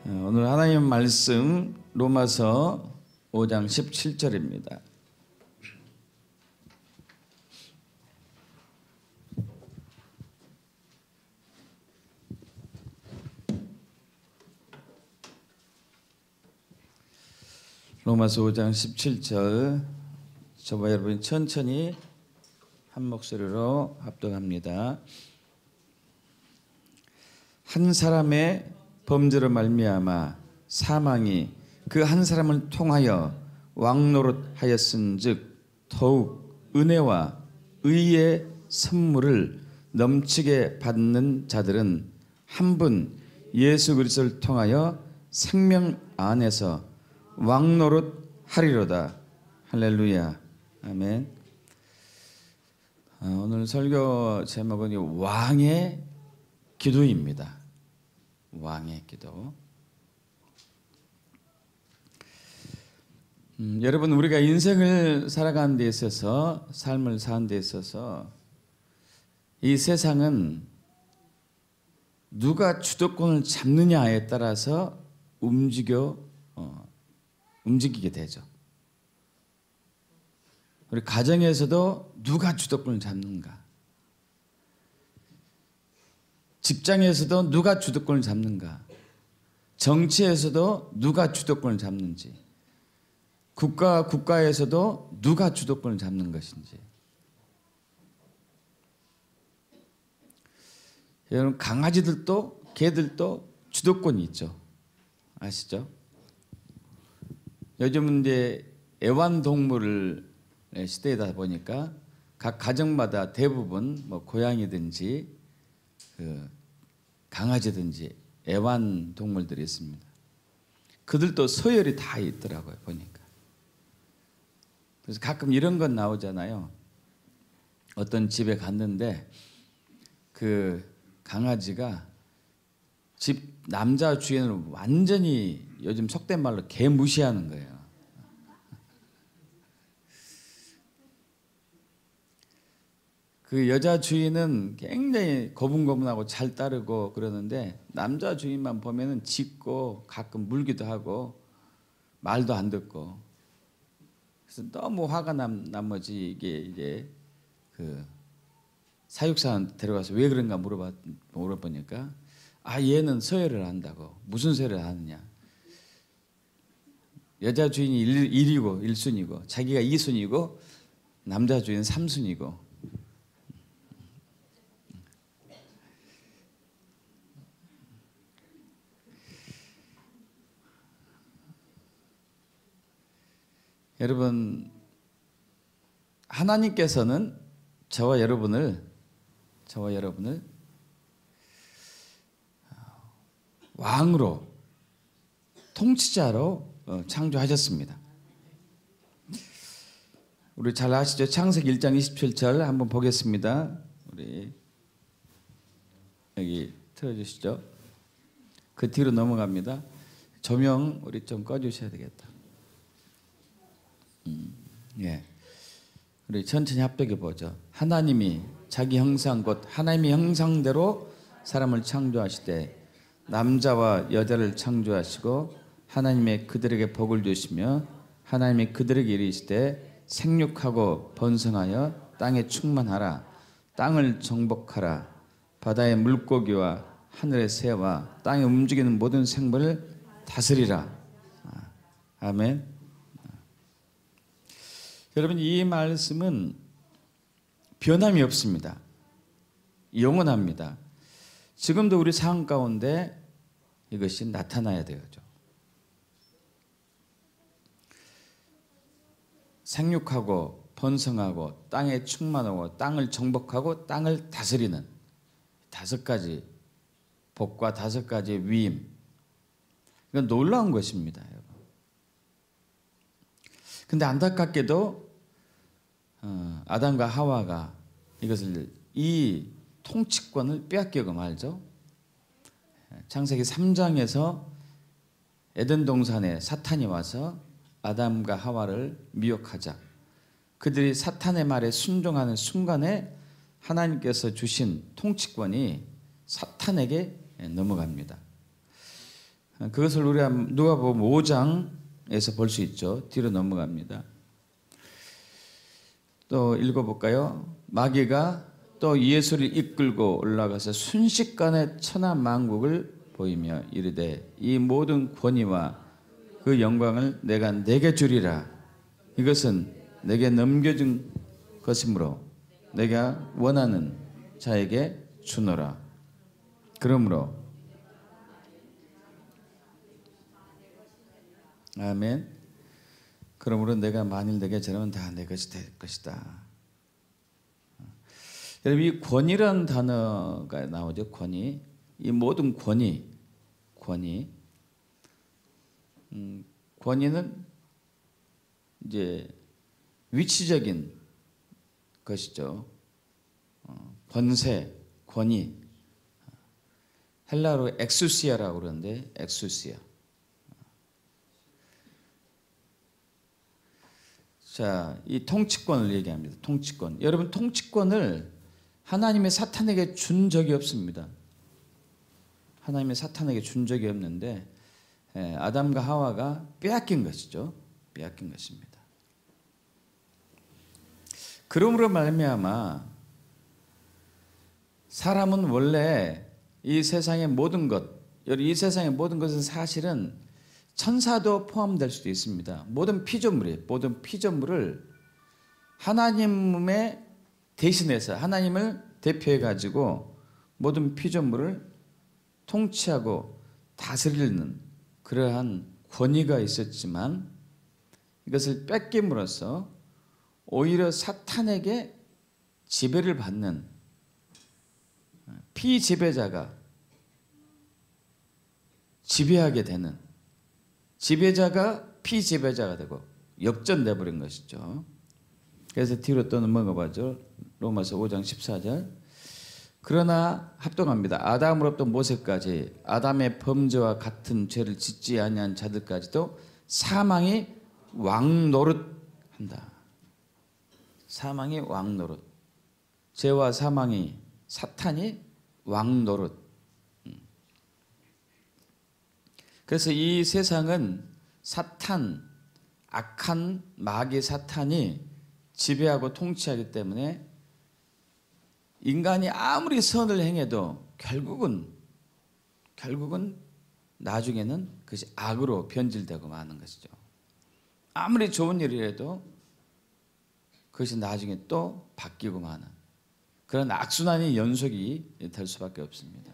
오늘 하나님 말씀 로마서 5장 17절입니다. 로마서 5장 17절 저와 여러분이 천천히 한 목소리로 합독합니다. 한 사람의 범죄로 말미암아 사망이 그 한 사람을 통하여 왕노릇하였은즉 더욱 은혜와 의의 선물을 넘치게 받는 자들은 한 분 예수 그리스도를 통하여 생명 안에서 왕노릇하리로다. 할렐루야. 아멘. 오늘 설교 제목은 왕의 기도입니다. 왕의 기도. 여러분, 우리가 인생을 살아가는 데 있어서, 삶을 사는 데 있어서 이 세상은 누가 주도권을 잡느냐에 따라서 움직이게 되죠. 우리 가정에서도 누가 주도권을 잡는가, 직장에서도 누가 주도권을 잡는가, 정치에서도 누가 주도권을 잡는지, 국가에서도 누가 주도권을 잡는 것인지. 여러분, 강아지들도 개들도 주도권이 있죠. 아시죠? 요즘은 이제 애완동물의 시대이다 보니까 각 가정마다 대부분 뭐 고양이든지 강아지든지 애완동물들이 있습니다. 그들도 서열이 다 있더라고요, 보니까. 그래서 가끔 이런 건 나오잖아요. 어떤 집에 갔는데 그 강아지가 집 남자 주인을 완전히 요즘 속된 말로 개무시하는 거예요. 그 여자 주인은 굉장히 고분고분하고 잘 따르고 그러는데 남자 주인만 보면은 짖고 가끔 물기도 하고 말도 안 듣고. 그래서 너무 화가 나머지 이게 이제 그 사육사한테 데려가서 왜 그런가 물어보니까 얘는 서열을 한다고. 무슨 서열을 하느냐. 여자 주인이 1순위고 자기가 2순위고 남자 주인은 3순위고. 여러분, 하나님께서는 저와 여러분을 왕으로, 통치자로 창조하셨습니다. 우리 잘 아시죠? 창세기 1장 27절 한번 보겠습니다. 우리 여기 틀어주시죠. 그 뒤로 넘어갑니다. 조명 우리 좀 꺼주셔야 되겠다. 예, 우리 천천히 합독해 보죠. 하나님이 자기 형상 곧 하나님의 형상대로 사람을 창조하시되 남자와 여자를 창조하시고 하나님의 그들에게 복을 주시며 하나님이 그들에게 이르시되 생육하고 번성하여 땅에 충만하라. 땅을 정복하라. 바다의 물고기와 하늘의 새와 땅에 움직이는 모든 생물을 다스리라. 아멘. 여러분, 이 말씀은 변함이 없습니다. 영원합니다. 지금도 우리 상황 가운데 이것이 나타나야 되죠. 생육하고 번성하고 땅에 충만하고 땅을 정복하고 땅을 다스리는 5가지 복과 5가지 위임. 이건 놀라운 것입니다, 여러분. 근데 안타깝게도 아담과 하와가 이 통치권을 빼앗기고 말죠. 창세기 3장에서 에덴 동산에 사탄이 와서 아담과 하와를 미혹하자. 그들이 사탄의 말에 순종하는 순간에 하나님께서 주신 통치권이 사탄에게 넘어갑니다. 그것을 우리가 누가복음 5장에서 볼 수 있죠. 뒤로 넘어갑니다. 또 읽어볼까요? 마귀가 또 예수를 이끌고 올라가서 순식간에 천하 만국을 보이며 이르되 이 모든 권위와 그 영광을 내가 내게 주리라. 이것은 내게 넘겨준 것이므로 내가 원하는 자에게 주노라. 그러므로 아멘. 그러므로 내가 만일 내게 전하면 다 내 것이 될 것이다. 여러분 이 권위라는 단어가 나오죠. 권위. 이 모든 권위는 이제 위치적인 것이죠. 권세, 권위. 헬라어로 엑수시아라고 그러는데 엑수시아. 자, 이 통치권을 얘기합니다. 통치권. 여러분 통치권을 하나님의 사탄에게 준 적이 없습니다. 하나님의 사탄에게 준 적이 없는데 아담과 하와가 빼앗긴 것이죠. 빼앗긴 것입니다. 그러므로 말미암아 사람은 원래 이 세상의 모든 것, 이 세상의 모든 것은 사실은 천사도 포함될 수도 있습니다. 모든 피조물이에요. 모든 피조물을 하나님의 대신해서 하나님을 대표해 가지고 모든 피조물을 통치하고 다스리는 그러한 권위가 있었지만 이것을 뺏김으로써 오히려 사탄에게 지배를 받는 피지배자가 지배하게 되는, 지배자가 피지배자가 되고 역전돼 버린 것이죠. 그래서 뒤로 또 넘어가봐죠. 로마서 5장 14절. 그러나 합동합니다. 아담으로부터 모세까지 아담의 범죄와 같은 죄를 짓지 아니한 자들까지도 사망이 왕노릇한다. 사망이 왕노릇. 죄와 사망이, 사탄이 왕노릇. 그래서 이 세상은 사탄, 악한 마귀 사탄이 지배하고 통치하기 때문에 인간이 아무리 선을 행해도 결국은 나중에는 그것이 악으로 변질되고 마는 것이죠. 아무리 좋은 일을 해도 그것이 나중에 또 바뀌고 마는 그런 악순환의 연속이 될 수밖에 없습니다.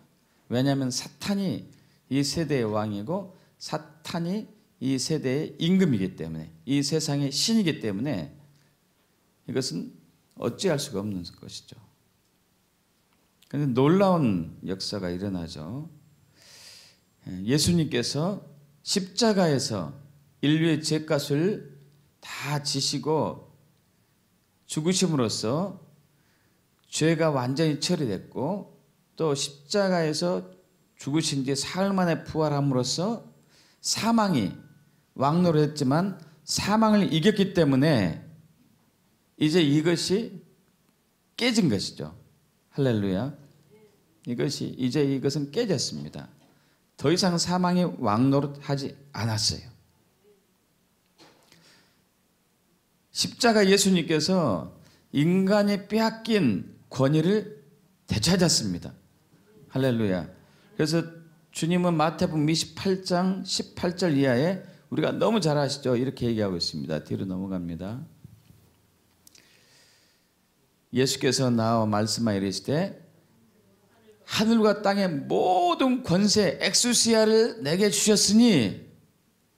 왜냐하면 사탄이 이 세대의 왕이고 사탄이 이 세대의 임금이기 때문에, 이 세상의 신이기 때문에 이것은 어찌할 수가 없는 것이죠. 그런데 놀라운 역사가 일어나죠. 예수님께서 십자가에서 인류의 죄값을 다 지시고 죽으심으로써 죄가 완전히 처리됐고, 또 십자가에서 죽으신 뒤 사흘 만에 부활함으로써 사망이 왕노릇했지만 사망을 이겼기 때문에 이제 이것이 깨진 것이죠. 할렐루야. 이것은 깨졌습니다. 더 이상 사망이 왕노릇하지 않았어요. 십자가 예수님께서 인간이 빼앗긴 권위를 되찾았습니다. 할렐루야. 그래서 주님은 마태복음 28장 18절 이하에 우리가 너무 잘 아시죠? 이렇게 얘기하고 있습니다. 뒤로 넘어갑니다. 예수께서 나와 말씀하여 이르시되 하늘과 땅의 모든 권세 엑수시아를 내게 주셨으니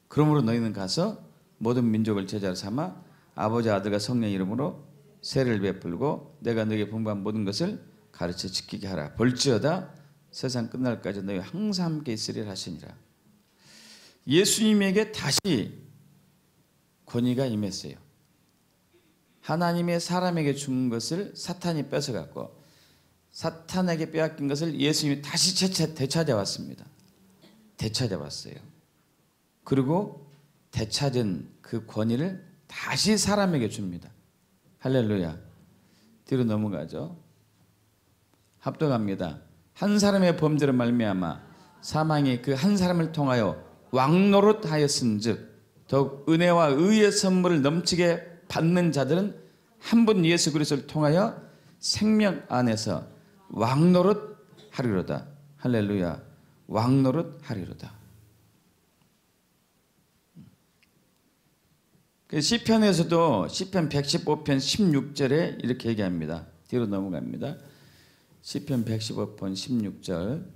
그러므로 너희는 가서 모든 민족을 제자로 삼아 아버지 아들과 성령 이름으로 세례를 베풀고 내가 너희에게 분부한 모든 것을 가르쳐 지키게 하라. 볼지어다 세상 끝날까지 너희 항상 함께 있으리라 하시니라. 예수님에게 다시 권위가 임했어요. 하나님의 사람에게 준 것을 사탄이 뺏어갔고 사탄에게 빼앗긴 것을 예수님이 다시 되찾아왔습니다. 되찾아왔어요. 그리고 되찾은 그 권위를 다시 사람에게 줍니다. 할렐루야. 뒤로 넘어가죠. 합독합니다. 한 사람의 범죄로 말미암아 사망이 그 한 사람을 통하여 왕노릇하였은즉 더욱 은혜와 의의 선물을 넘치게 받는 자들은 한 분 예수 그리스도를 통하여 생명 안에서 왕노릇하리로다. 할렐루야. 왕노릇하리로다. 시편에서도 시편 115편 16절에 이렇게 얘기합니다. 뒤로 넘어갑니다. 시편 115편 16절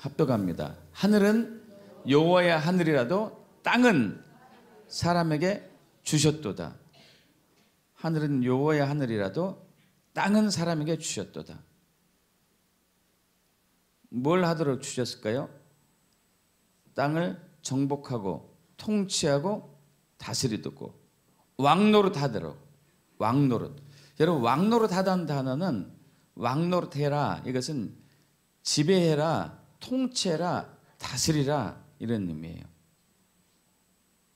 합독합니다. 하늘은 여호와의 하늘이라도 땅은 사람에게 주셨도다. 하늘은 여호와의 하늘이라도 땅은 사람에게 주셨도다. 뭘 하도록 주셨을까요? 땅을 정복하고 통치하고 다스리도록 왕노릇 하도록. 왕노릇. 여러분, 왕노릇 하다는 단어는 왕노릇해라, 이것은 지배해라, 통치해라, 다스리라, 이런 의미예요.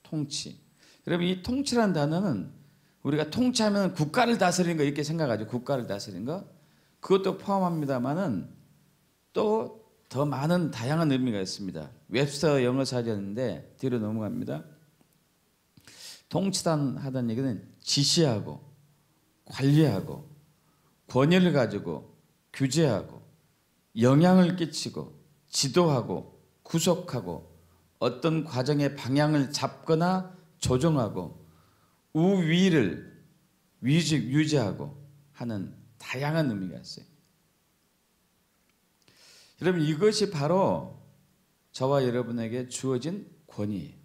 통치. 여러분, 이 통치라는 단어는 우리가 통치하면 국가를 다스리는 거 이렇게 생각하죠. 국가를 다스리는 거. 그것도 포함합니다만은 또 더 많은 다양한 의미가 있습니다. 웹스터 영어 사전인데 뒤로 넘어갑니다. 통치단 하다는 얘기는 지시하고 관리하고 권위를 가지고 규제하고 영향을 끼치고 지도하고 구속하고 어떤 과정의 방향을 잡거나 조정하고 우위를 유지하고 하는 다양한 의미가 있어요. 여러분, 이것이 바로 저와 여러분에게 주어진 권위예요.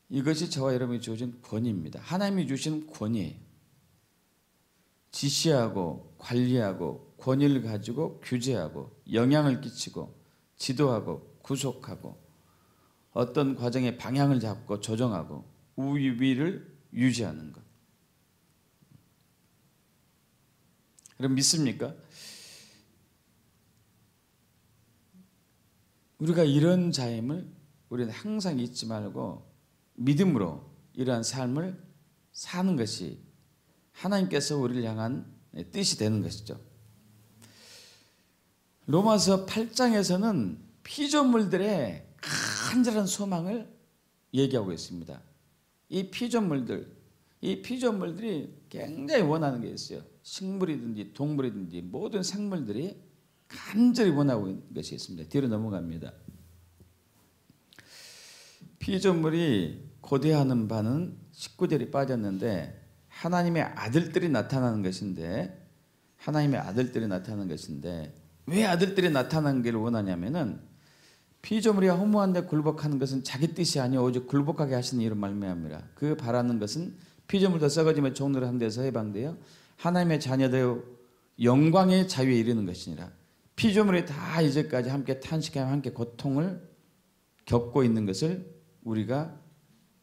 이것이 저와 여러분에게 주어진 권위입니다. 하나님이 주신 권위예요. 지시하고 관리하고 권위를 가지고 규제하고 영향을 끼치고 지도하고 구속하고 어떤 과정의 방향을 잡고 조정하고 우위를 유지하는 것. 여러분, 믿습니까? 우리가 이런 자임을 우리는 항상 잊지 말고 믿음으로 이러한 삶을 사는 것이 하나님께서 우리를 향한 뜻이 되는 것이죠. 로마서 8장에서는 피조물들의 간절한 소망을 얘기하고 있습니다. 이 피조물들이 굉장히 원하는 게 있어요. 식물이든지 동물이든지 모든 생물들이 간절히 원하고 있는 것이 있습니다. 뒤로 넘어갑니다. 피조물이 고대하는 바는 19절이 빠졌는데 하나님의 아들들이 나타나는 것인데, 하나님의 아들들이 나타나는 것인데 왜 아들들이 나타나는 걸 원하냐면은 피조물이 허무한 데 굴복하는 것은 자기 뜻이 아니오 오직 굴복하게 하시는 이로 말미암으라. 그 바라는 것은 피조물도 썩어지며 종로를 한 데서 해방되어 하나님의 자녀되어 영광의 자유에 이르는 것이니라. 피조물이 다 이제까지 함께 탄식하며 함께 고통을 겪고 있는 것을 우리가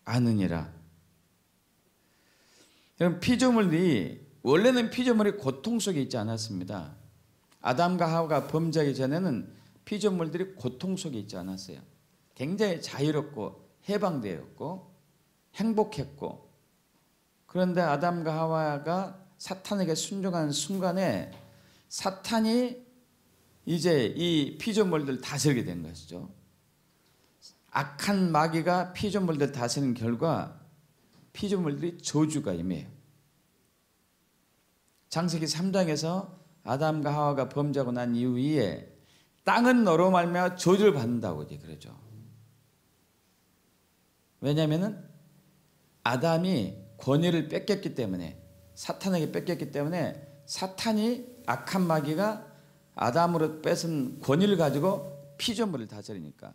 아느니라. 그럼 원래는 피조물이 고통 속에 있지 않았습니다. 아담과 하와가 범죄하기 전에는 피조물들이 고통 속에 있지 않았어요. 굉장히 자유롭고 해방되었고 행복했고, 그런데 아담과 하와가 사탄에게 순종하는 순간에 사탄이 이제 이 피조물들을 다스리게 된 것이죠. 악한 마귀가 피조물들을 다스리는 결과 피조물들이 저주가 임해요. 창세기 3장에서 아담과 하와가 범죄하고 난 이후에 땅은 너로 말미암아 저주를 받는다고 이제 그러죠. 왜냐하면은 아담이 권위를 뺏겼기 때문에, 사탄에게 뺏겼기 때문에 사탄이, 악한 마귀가 아담으로 뺏은 권위를 가지고 피조물을 다스리니까,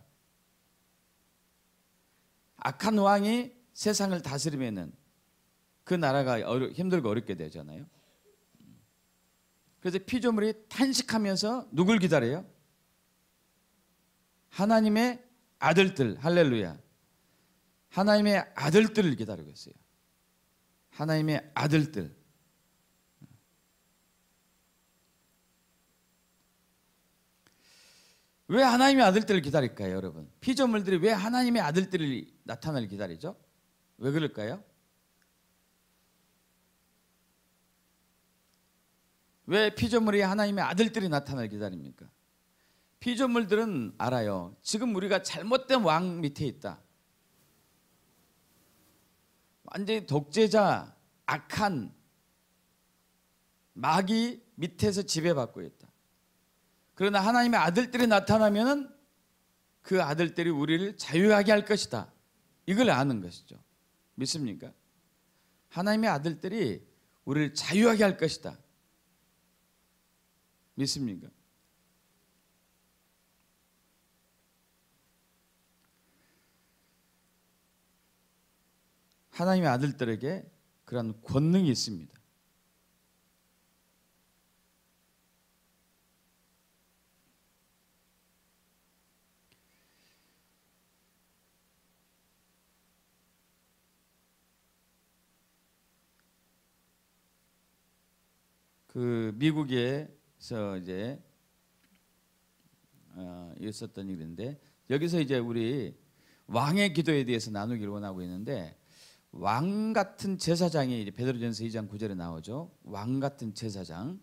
악한 왕이 세상을 다스리면은 그 나라가 힘들고 어렵게 되잖아요. 그래서 피조물이 탄식하면서 누굴 기다려요? 하나님의 아들들. 할렐루야. 하나님의 아들들을 기다리고 있어요. 하나님의 아들들. 왜 하나님의 아들들을 기다릴까요, 여러분? 피조물들이 왜 하나님의 아들들이 나타나를 기다리죠? 왜 그럴까요? 왜 피조물이 하나님의 아들들이 나타나를 기다립니까? 피조물들은 알아요. 지금 우리가 잘못된 왕 밑에 있다. 완전히 독재자, 악한 마귀 밑에서 지배받고 있다. 그러나 하나님의 아들들이 나타나면은 그 아들들이 우리를 자유하게 할 것이다. 이걸 아는 것이죠. 믿습니까? 하나님의 아들들이 우리를 자유하게 할 것이다. 믿습니까? 하나님의 아들들에게 그런 권능이 있습니다. 그 미국에서 이제 있었던 일인데, 여기서 이제 우리 왕의 기도에 대해서 나누기를 원하고 있는데, 왕 같은 제사장이 이제 베드로전서 2장 9절에 나오죠. 왕 같은 제사장,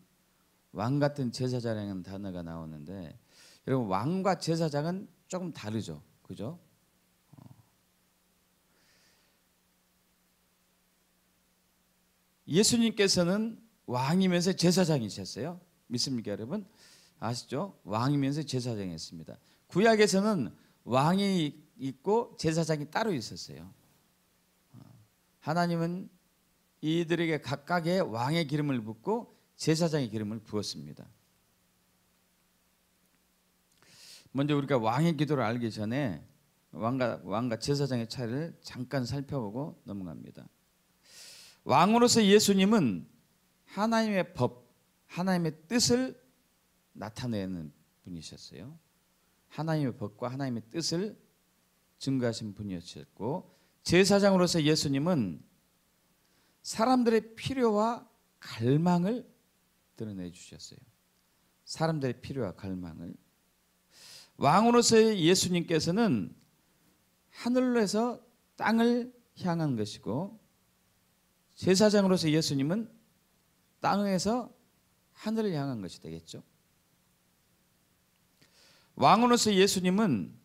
왕 같은 제사장이라는 단어가 나오는데, 여러분 왕과 제사장은 조금 다르죠, 그죠? 예수님께서는 왕이면서 제사장이셨어요. 믿습니까, 여러분? 아시죠? 왕이면서 제사장이었습니다. 구약에서는 왕이 있고 제사장이 따로 있었어요. 하나님은 이들에게 각각의 왕의 기름을 붓고 제사장의 기름을 부었습니다. 먼저 우리가 왕의 기도를 알기 전에 왕과 제사장의 차이를 잠깐 살펴보고 넘어갑니다. 왕으로서 예수님은 하나님의 법, 하나님의 뜻을 나타내는 분이셨어요. 하나님의 법과 하나님의 뜻을 증거하신 분이셨고, 제사장으로서 예수님은 사람들의 필요와 갈망을 드러내 주셨어요. 사람들의 필요와 갈망을. 왕으로서의 예수님께서는 하늘로에서 땅을 향한 것이고, 제사장으로서 예수님은 땅에서 하늘을 향한 것이 되겠죠. 왕으로서 예수님은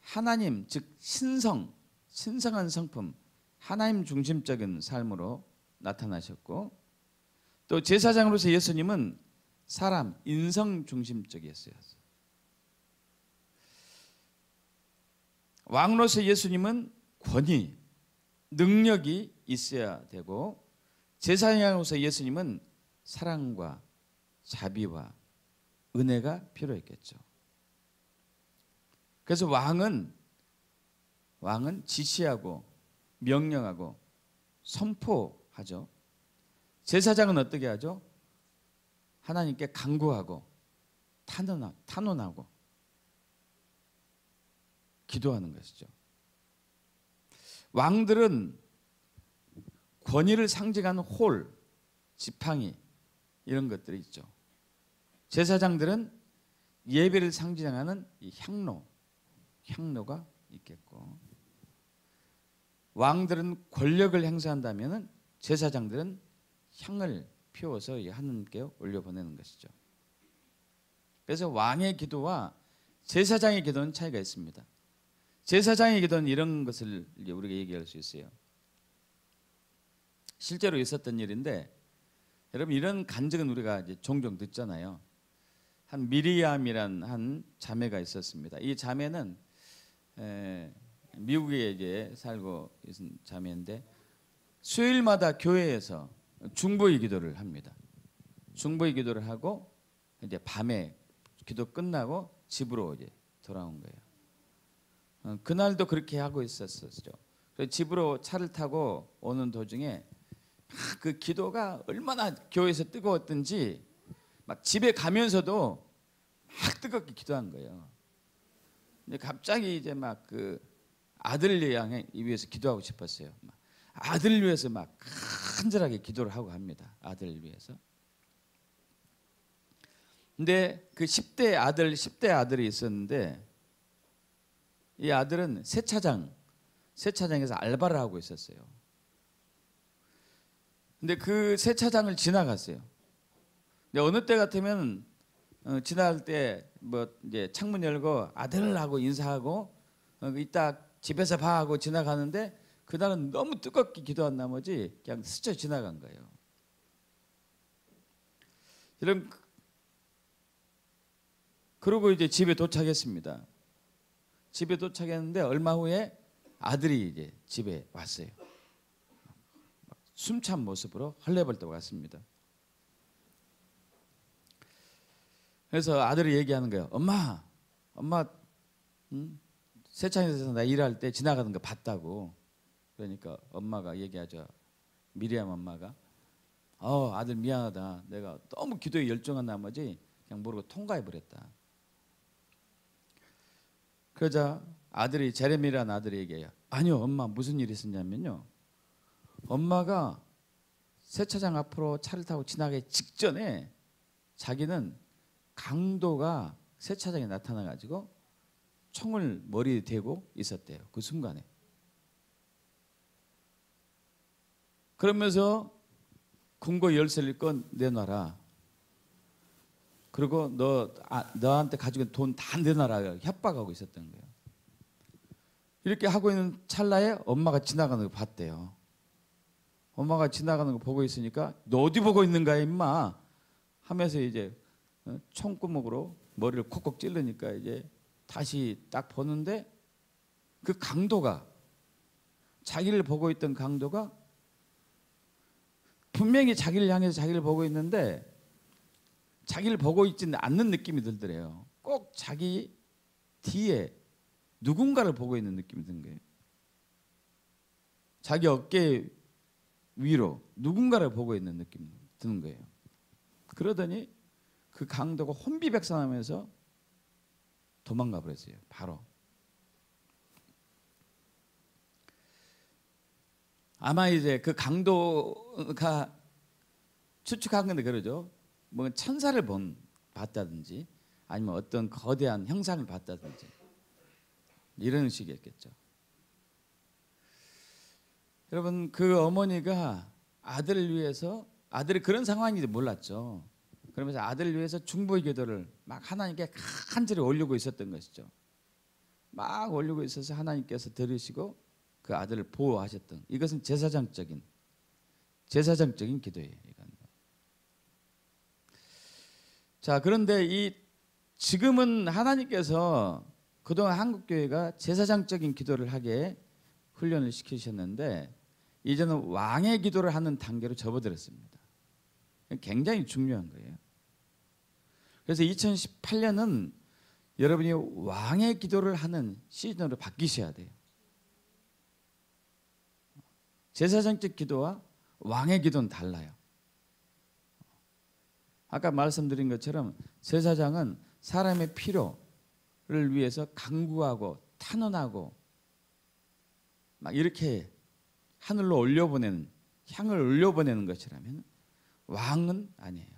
하나님, 즉 신성한 성품, 하나님 중심적인 삶으로 나타나셨고, 또 제사장으로서 예수님은 사람, 인성 중심적이었어요. 왕으로서 예수님은 권위, 능력이 있어야 되고, 제사장으로서 예수님은 사랑과 자비와 은혜가 필요했겠죠. 그래서 왕은 지시하고 명령하고 선포하죠. 제사장은 어떻게 하죠? 하나님께 간구하고 탄원하고 기도하는 것이죠. 왕들은 권위를 상징하는 홀, 지팡이 이런 것들이 있죠. 제사장들은 예배를 상징하는 이 향로가 있겠고, 왕들은 권력을 행사한다면 제사장들은 향을 피워서 하나님께 올려보내는 것이죠. 그래서 왕의 기도와 제사장의 기도는 차이가 있습니다. 제사장의 기도는 이런 것을 우리가 얘기할 수 있어요. 실제로 있었던 일인데, 여러분 이런 간증은 우리가 이제 종종 듣잖아요. 한 미리암이란 한 자매가 있었습니다. 이 자매는 미국에 이제 살고 있는 자매인데, 수요일마다 교회에서 중보의 기도를 합니다. 중보의 기도를 하고 이제 밤에 기도 끝나고 집으로 이제 돌아온 거예요. 그날도 그렇게 하고 있었죠. 그래서 집으로 차를 타고 오는 도중에 그 기도가 얼마나 교회에서 뜨거웠던지 막 집에 가면서도 막 뜨겁게 기도한 거예요. 근데 갑자기 이제 막 그 아들을 향해 위해서 기도하고 싶었어요. 아들을 위해서 막 간절하게 기도를 하고 합니다. 아들을 위해서. 근데 그 10대 아들이 있었는데, 이 아들은 세차장에서 알바를 하고 있었어요. 근데 그 세차장을 지나갔어요. 근데 어느 때 같으면 지나갈 때 뭐 이제 창문 열고 아들하고 인사하고 이따 집에서 봐 하고 지나가는데 그날은 너무 뜨겁게 기도한 나머지 그냥 스쳐 지나간 거예요. 이런 그러고 이제 집에 도착했습니다. 집에 도착했는데 얼마 후에 아들이 이제 집에 왔어요. 숨찬 모습으로 헐레벌떡 왔습니다. 그래서 아들이 얘기하는 거예요. 엄마, 세차장에서 나 일할 때 지나가는 거 봤다고. 그러니까 엄마가 얘기하죠. 미리암 엄마가 아들 미안하다. 내가 너무 기도에 열중한 나머지 그냥 모르고 통과해버렸다. 그러자 아들이 제레미라는 아들이 얘기해요. 아니요 엄마 무슨 일이 있었냐면요. 엄마가 세차장 앞으로 차를 타고 지나가기 직전에 자기는 강도가 세차장에 나타나가지고 총을 머리에 대고 있었대요. 그 순간에. 그러면서 금고 열쇠를 건 내놔라. 그리고 너한테 가지고 있는 돈 다 내놔라 협박하고 있었던 거예요. 이렇게 하고 있는 찰나에 엄마가 지나가는 거 봤대요. 엄마가 지나가는 거 보고 있으니까 너 어디 보고 있는가 임마 하면서 이제 총구멍으로 머리를 콕콕 찔르니까 이제 다시 딱 보는데 그 강도가 자기를 보고 있던 강도가 분명히 자기를 향해서 자기를 보고 있는데 자기를 보고 있지는 않는 느낌이 들더래요. 꼭 자기 뒤에 누군가를 보고 있는 느낌이 드는 거예요. 자기 어깨 위로 누군가를 보고 있는 느낌이 드는 거예요. 그러더니 그 강도가 혼비백산하면서 도망가 버렸어요. 바로. 아마 이제 그 강도가 추측한 건데 그러죠. 뭐 천사를 봤다든지 아니면 어떤 거대한 형상을 봤다든지 이런 식이었겠죠. 여러분 그 어머니가 아들을 위해서 아들이 그런 상황인지 몰랐죠. 그러면서 아들을 위해서 중보의 기도를 막 하나님께 간절히 올리고 있었던 것이죠. 막 올리고 있어서 하나님께서 들으시고 그 아들을 보호하셨던 이것은 제사장적인 기도예요. 이건. 자 그런데 지금은 하나님께서 그동안 한국교회가 제사장적인 기도를 하게 훈련을 시키셨는데 이제는 왕의 기도를 하는 단계로 접어들었습니다. 굉장히 중요한 거예요. 그래서 2018년은 여러분이 왕의 기도를 하는 시즌으로 바뀌셔야 돼요. 제사장적 기도와 왕의 기도는 달라요. 아까 말씀드린 것처럼 제사장은 사람의 필요를 위해서 간구하고 탄원하고 막 이렇게 하늘로 올려보내는 향을 올려보내는 것이라면 왕은 아니에요.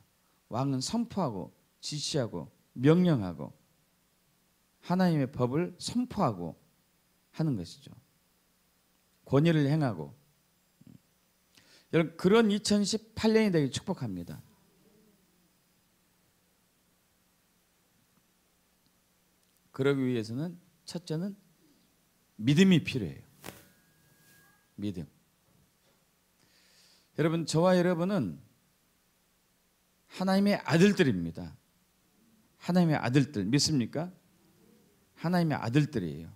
왕은 선포하고 지시하고 명령하고 하나님의 법을 선포하고 하는 것이죠. 권위를 행하고. 여러분 그런 2018년이 되길 축복합니다. 그러기 위해서는 첫째는 믿음이 필요해요. 믿음. 여러분 저와 여러분은 하나님의 아들들입니다. 하나님의 아들들 믿습니까? 하나님의 아들들이에요.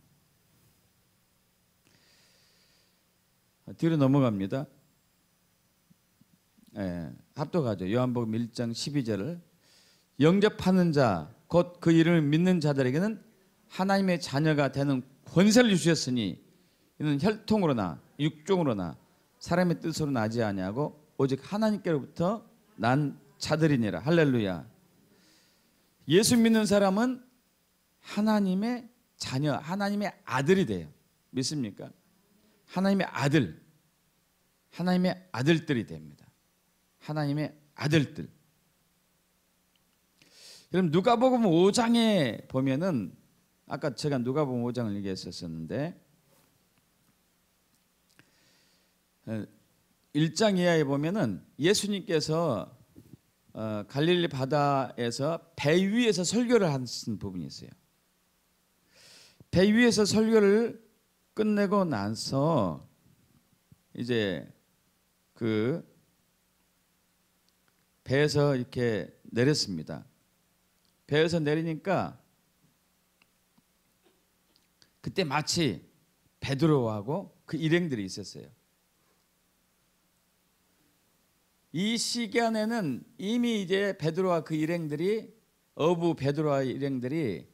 뒤로 넘어갑니다. 합독하죠. 요한복음 1장 12절을 영접하는 자 곧 그 이름을 믿는 자들에게는 하나님의 자녀가 되는 권세를 주셨으니 이는 혈통으로나 육종으로나 사람의 뜻으로 나지 아니하고 오직 하나님께로부터 난 자들이니라. 할렐루야. 예수 믿는 사람은 하나님의 자녀, 하나님의 아들이 돼요. 믿습니까? 하나님의 아들, 하나님의 아들들이 됩니다. 하나님의 아들들. 여러분 누가복음 5장에 보면은 아까 제가 누가복음 5장을 얘기했었는데 1장 이하에 보면은 예수님께서 갈릴리 바다에서 배 위에서 설교를 하신 부분이 있어요. 배 위에서 설교를 끝내고 나서 이제 그 배에서 이렇게 내렸습니다. 배에서 내리니까 그때 마치 베드로하고 그 일행들이 있었어요. 이 시간에는 이미 이제 베드로와 그 일행들이 어부 베드로와 일행들이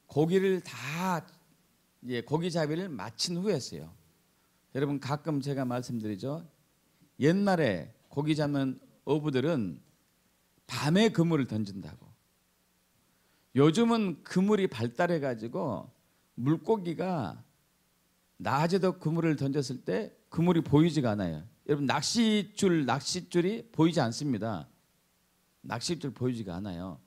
고기를 다 이제 고기잡이를 마친 후였어요. 여러분 가끔 제가 말씀드리죠. 옛날에 고기 잡는 어부들은 밤에 그물을 던진다고. 요즘은 그물이 발달해 가지고 물고기가 낮에도 그물을 던졌을 때 그물이 보이지가 않아요. 여러분 낚싯줄이 보이지 않습니다. 낚싯줄 보이지가 않아요.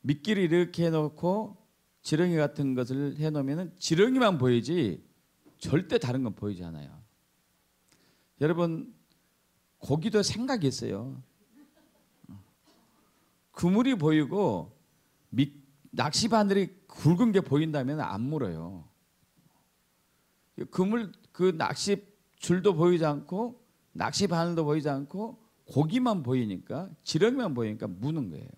미끼를 이렇게 해놓고 지렁이 같은 것을 해놓으면 지렁이만 보이지 절대 다른 건 보이지 않아요. 여러분 고기도 생각이 있어요. 그물이 보이고 낚시 바늘이 굵은 게 보인다면 안 물어요. 그 낚시 줄도 보이지 않고 낚시 바늘도 보이지 않고 고기만 보이니까 지렁이만 보이니까 무는 거예요.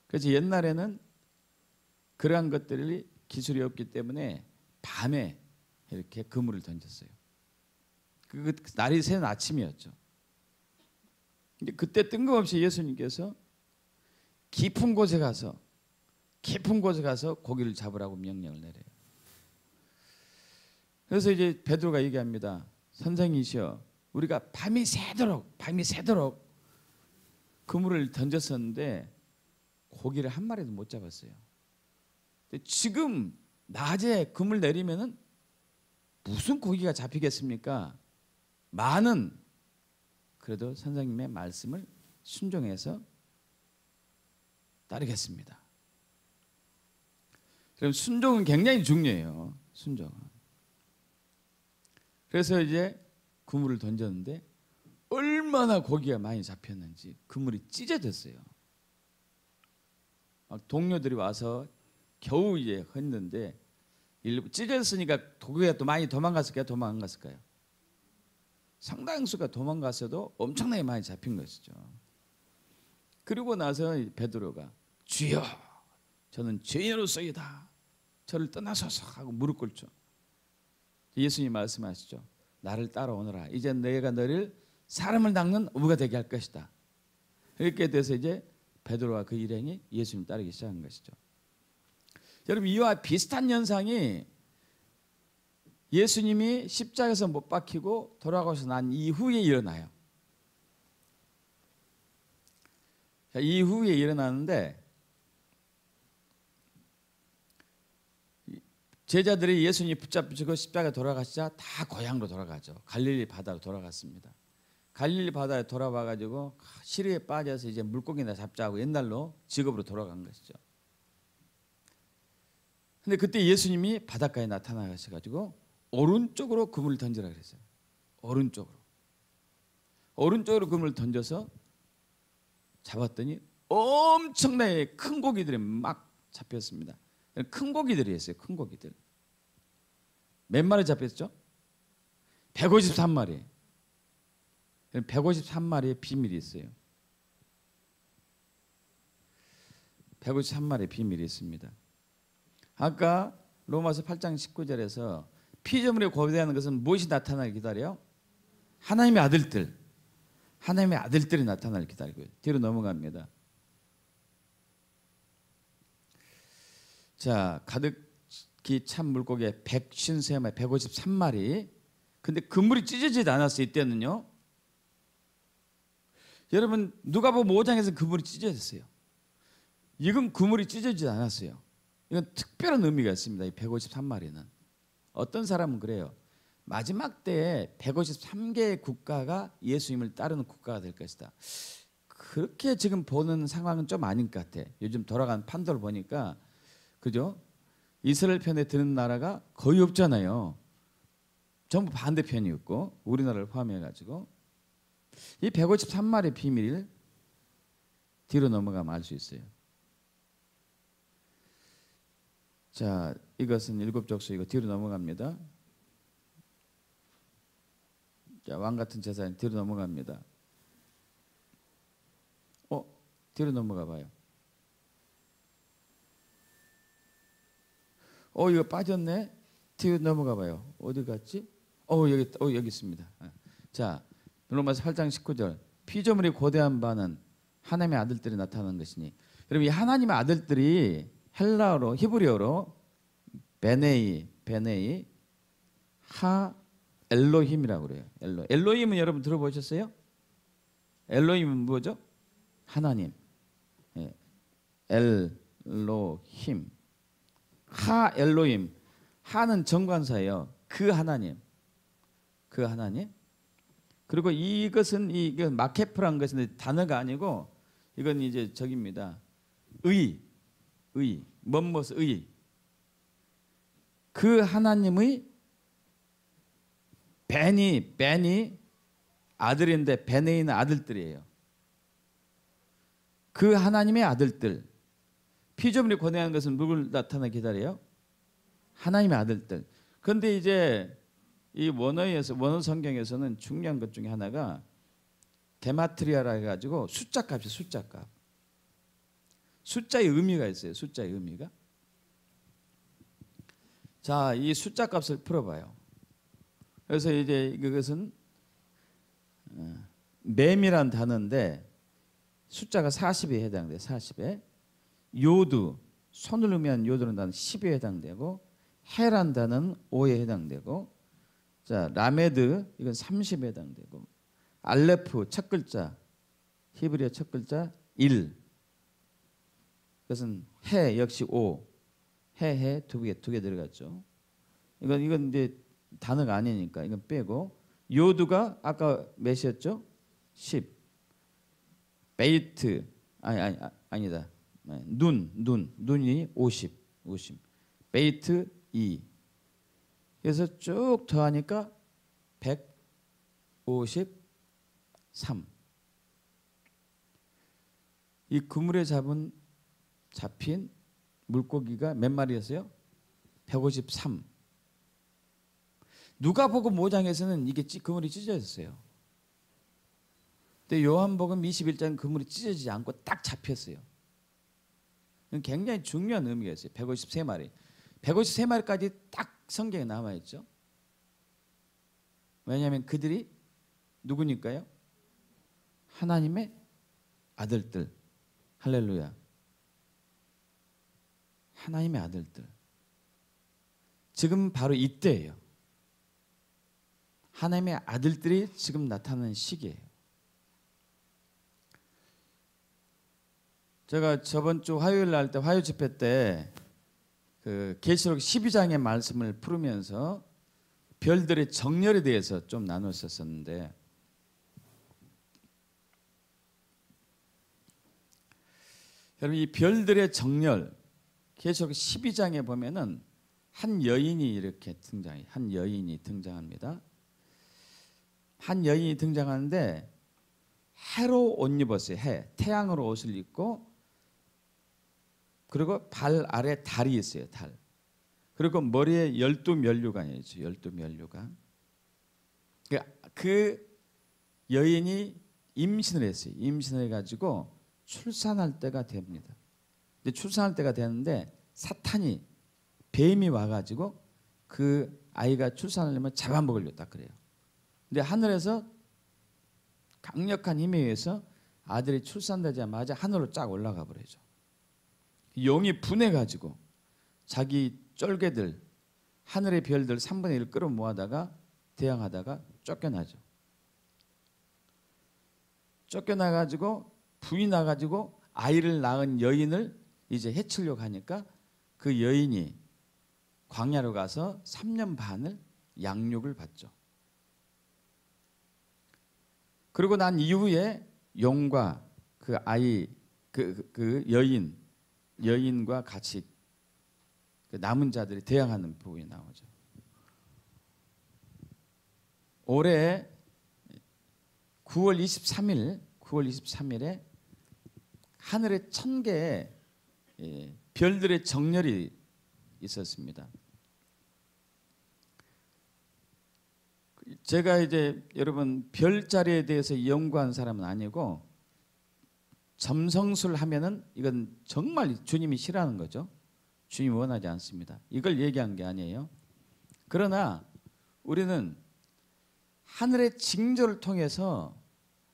그래서 옛날에는 그러한 것들이 기술이 없기 때문에 밤에 이렇게 그물을 던졌어요. 그 날이 새는 아침이었죠. 근데 그때 뜬금없이 예수님께서 깊은 곳에 가서 고기를 잡으라고 명령을 내려요. 그래서 이제 베드로가 얘기합니다. 선생이시여, 우리가 밤이 새도록 그물을 던졌었는데 고기를 한 마리도 못 잡았어요. 근데 지금 낮에 그물 내리면은 무슨 고기가 잡히겠습니까? 많은 그래도 선생님의 말씀을 순종해서 따르겠습니다. 그럼 순종은 굉장히 중요해요. 순종은. 그래서 이제 그물을 던졌는데 얼마나 고기가 많이 잡혔는지 그물이 찢어졌어요. 막 동료들이 와서 겨우 이제 했는데 찢어졌으니까 고기가 또 많이 도망갔을까요? 도망 안 갔을까요? 상당수가 도망갔어도 엄청나게 많이 잡힌 것이죠. 그리고 나서 베드로가 주여, 저는 죄인으로서이다. 저를 떠나소서 하고 무릎 꿇죠. 예수님 말씀하시죠. 나를 따라오너라. 이제 내가 너를 사람을 낚는 어부가 되게 할 것이다. 이렇게 돼서 이제 베드로와 그 일행이 예수님 따르기 시작한 것이죠. 여러분 이와 비슷한 현상이 예수님이 십자가에서 못 박히고 돌아가셔서 난 이후에 일어나요. 자, 이후에 일어나는데 제자들이 예수님 붙잡히고 십자가에 돌아가시자 다 고향으로 돌아가죠. 갈릴리 바다로 돌아갔습니다. 갈릴리 바다에 돌아와 가지고 시리에 빠져서 이제 물고기나 잡자고 옛날로 직업으로 돌아간 것이죠. 근데 그때 예수님이 바닷가에 나타나셔 가지고 오른쪽으로 그물을 던지라 그랬어요. 오른쪽으로 그물을 던져서 잡았더니 엄청나게 큰 고기들이 막 잡혔습니다. 큰 고기들이었어요. 큰 고기들. 몇 마리 잡혔죠? 153마리. 153마리의 비밀이 있어요. 153마리의 비밀이 있습니다. 아까 로마서 8장 19절에서 피조물에 거대하는 것은 무엇이 나타나길 기다려요? 하나님의 아들들. 하나님의 아들들이 나타나길 기다리고요. 뒤로 넘어갑니다. 자, 가득히 찬 물고기에 153마리, 153마리. 근데 그물이 찢어지지 않았어요. 이때는요. 여러분 누가복음 5장에서 그물이 찢어졌어요. 이건 그물이 찢어지지 않았어요. 이건 특별한 의미가 있습니다. 이 153마리는. 어떤 사람은 그래요. 마지막 때에 153개의 국가가 예수님을 따르는 국가가 될 것이다. 그렇게 지금 보는 상황은 좀 아닌 것 같아. 요즘 돌아가는 판도를 보니까 그죠? 이스라엘 편에 드는 나라가 거의 없잖아요. 전부 반대편이었고 우리나라를 포함해 가지고 이 153마리의 비밀을 뒤로 넘어가면 알 수 있어요. 자, 이것은 일곱 족속이고 뒤로 넘어갑니다. 자, 왕 같은 제사장 뒤로 넘어갑니다. 뒤로 넘어가 봐요. 이거 빠졌네. 뒤로 넘어가 봐요. 어디 갔지? 여기 있습니다. 자, 로마서 8장 19절. 피조물이 고대한 바는 하나님의 아들들이 나타나는 것이니. 여러분, 이 하나님의 아들들이 헬라어로 히브리어로 베네이 하 엘로힘이라고 그래요. 엘로힘은 여러분 들어보셨어요? 엘로힘은 뭐죠? 하나님. 예. 엘로힘. 하 엘로힘. 하는 정관사예요. 그 하나님. 그리고 이것은 이건 마케프란 것은 단어가 아니고 이건 이제 저기입니다. 의. 의. 그 하나님의 벤이 아들인데 베네이는 아들들이에요. 그 하나님의 아들들. 피조물이 권해하는 것은 누굴 나타나 기다려요? 하나님의 아들들. 그런데 이제 이 원어 성경에서는 중요한 것 중에 하나가 게마트리아라 해가지고 숫자값이 숫자값. 숫자의 의미가 있어요. 숫자의 의미가. 자, 이 숫자값을 풀어봐요. 그래서 이제 이것은 맴이란 단어인데 숫자가 40에 해당돼요. 40에. 요드, 손을 의미한 요드는 단어는 10에 해당되고 해란 단어는 5에 해당되고 자, 라메드 이건 30에 해당되고 알레프 첫 글자 히브리어 첫 글자 1 그것은 해 역시 5 해 두 개 들어갔죠. 이건 이제 단어가 아니니까 이건 빼고 요드가 아까 몇이었죠? 10 베이트 아니다. 눈이 50 베이트 2 그래서 쭉 더하니까 153 이 그물에 잡힌 물고기가 몇 마리였어요? 153 누가복음 5장에서는 이게 그물이 찢어졌어요. 근데 요한복음 21장 그물이 찢어지지 않고 딱 잡혔어요. 굉장히 중요한 의미가 있어요. 153마리. 153마리까지 딱 성경에 남아있죠. 왜냐하면 그들이 누구니까요? 하나님의 아들들. 할렐루야. 하나님의 아들들. 지금 바로 이때예요. 하나님의 아들들이 지금 나타나는 시기예요. 제가 저번 주 화요일 날 때 화요 집회 때 그 계시록 12장의 말씀을 풀으면서 별들의 정렬에 대해서 좀 나눴었는데 여러분 이 별들의 정렬 계시록 12장에 보면은 한 여인이 이렇게 등장해요. 한 여인이 등장합니다. 한 여인이 등장하는데 해로 옷 입었어요. 태양으로 옷을 입고 그리고 발 아래 달이 있어요. 달. 그리고 머리에 12면류관이 있죠. 12면류관. 그 여인이 임신을 했어요. 임신을 해가지고 출산할 때가 됩니다. 근데 출산할 때가 되는데 사탄이 뱀이 와가지고 그 아이가 출산하려면 잡아먹으려고 딱 그래요. 근데 하늘에서 강력한 힘에 의해서 아들이 출산되자마자 하늘로 쫙 올라가 버리죠. 용이 분해가지고 자기 쫄개들 하늘의 별들 3분의 1 끌어 모아다가 대항하다가 쫓겨나죠. 쫓겨나가지고 부이 나가지고 아이를 낳은 여인을 이제 해치려고 하니까 그 여인이 광야로 가서 3년 반을 양육을 받죠. 그리고 난 이후에 용과 그 아이 그 여인과 같이 그 남은 자들이 대항하는 부분이 나오죠. 올해 9월 23일에 하늘에 1000개의 별들의 정렬이 있었습니다. 제가 이제 여러분 별자리에 대해서 연구한 사람은 아니고 점성술 하면은 이건 정말 주님이 싫어하는 거죠. 주님이 원하지 않습니다. 이걸 얘기한 게 아니에요. 그러나 우리는 하늘의 징조를 통해서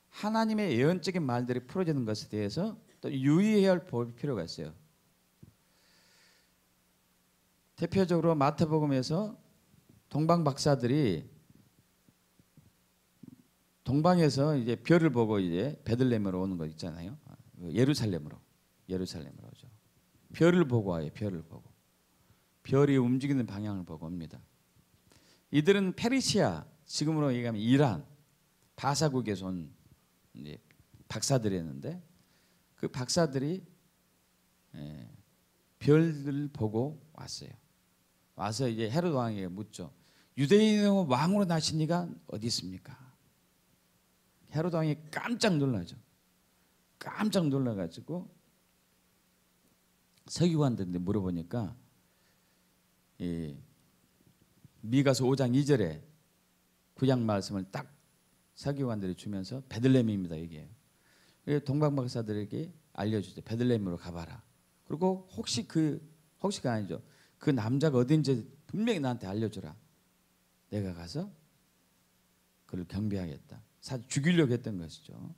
하나님의 예언적인 말들이 풀어지는 것에 대해서 또 유의해야 할 필요가 있어요. 대표적으로 마태복음에서 동방 박사들이 동방에서 이제 별을 보고 이제 베들레헴으로 오는 거 있잖아요. 예루살렘으로 오죠. 별을 보고 와요. 별을 보고. 별이 움직이는 방향을 보고 옵니다. 이들은 페르시아, 지금으로 얘기하면 이란, 바사국에서 온 이제 박사들이었는데 그 박사들이 별을 보고 왔어요. 와서 이제 헤롯 왕에게 묻죠. 유대인의 왕으로 나신 이가 어디 있습니까? 헤롯 왕이 깜짝 놀라죠. 깜짝 놀라가지고 서기관들한테 물어보니까 미가서 5장 2절에 구약 말씀을 딱 서기관들이 주면서 베들레헴입니다 얘기해요. 동방 박사들에게 알려주죠. 베들레헴으로 가봐라. 그리고 혹시가 아니죠. 그 남자가 어딘지 분명히 나한테 알려주라. 내가 가서 그를 경배하겠다. 사실 죽이려고 했던 것이죠.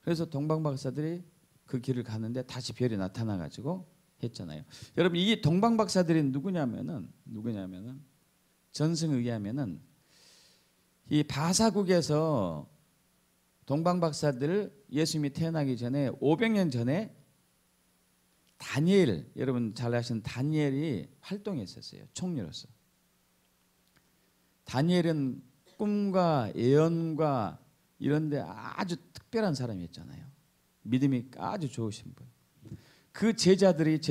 그래서 동방 박사들이 그 길을 가는데 다시 별이 나타나 가지고 했잖아요. 여러분 이 동방 박사들이 누구냐면은 전승에 의하면은 이 바사국에서 동방 박사들 예수님이 태어나기 전에 500년 전에 다니엘, 여러분 잘 아시는 다니엘이 활동했었어요. 총리로서. 다니엘은 꿈과 예언과 이런 데 아주 특별한 사람이었잖아요. 믿음이 아주 좋으신 분. 그 제자들이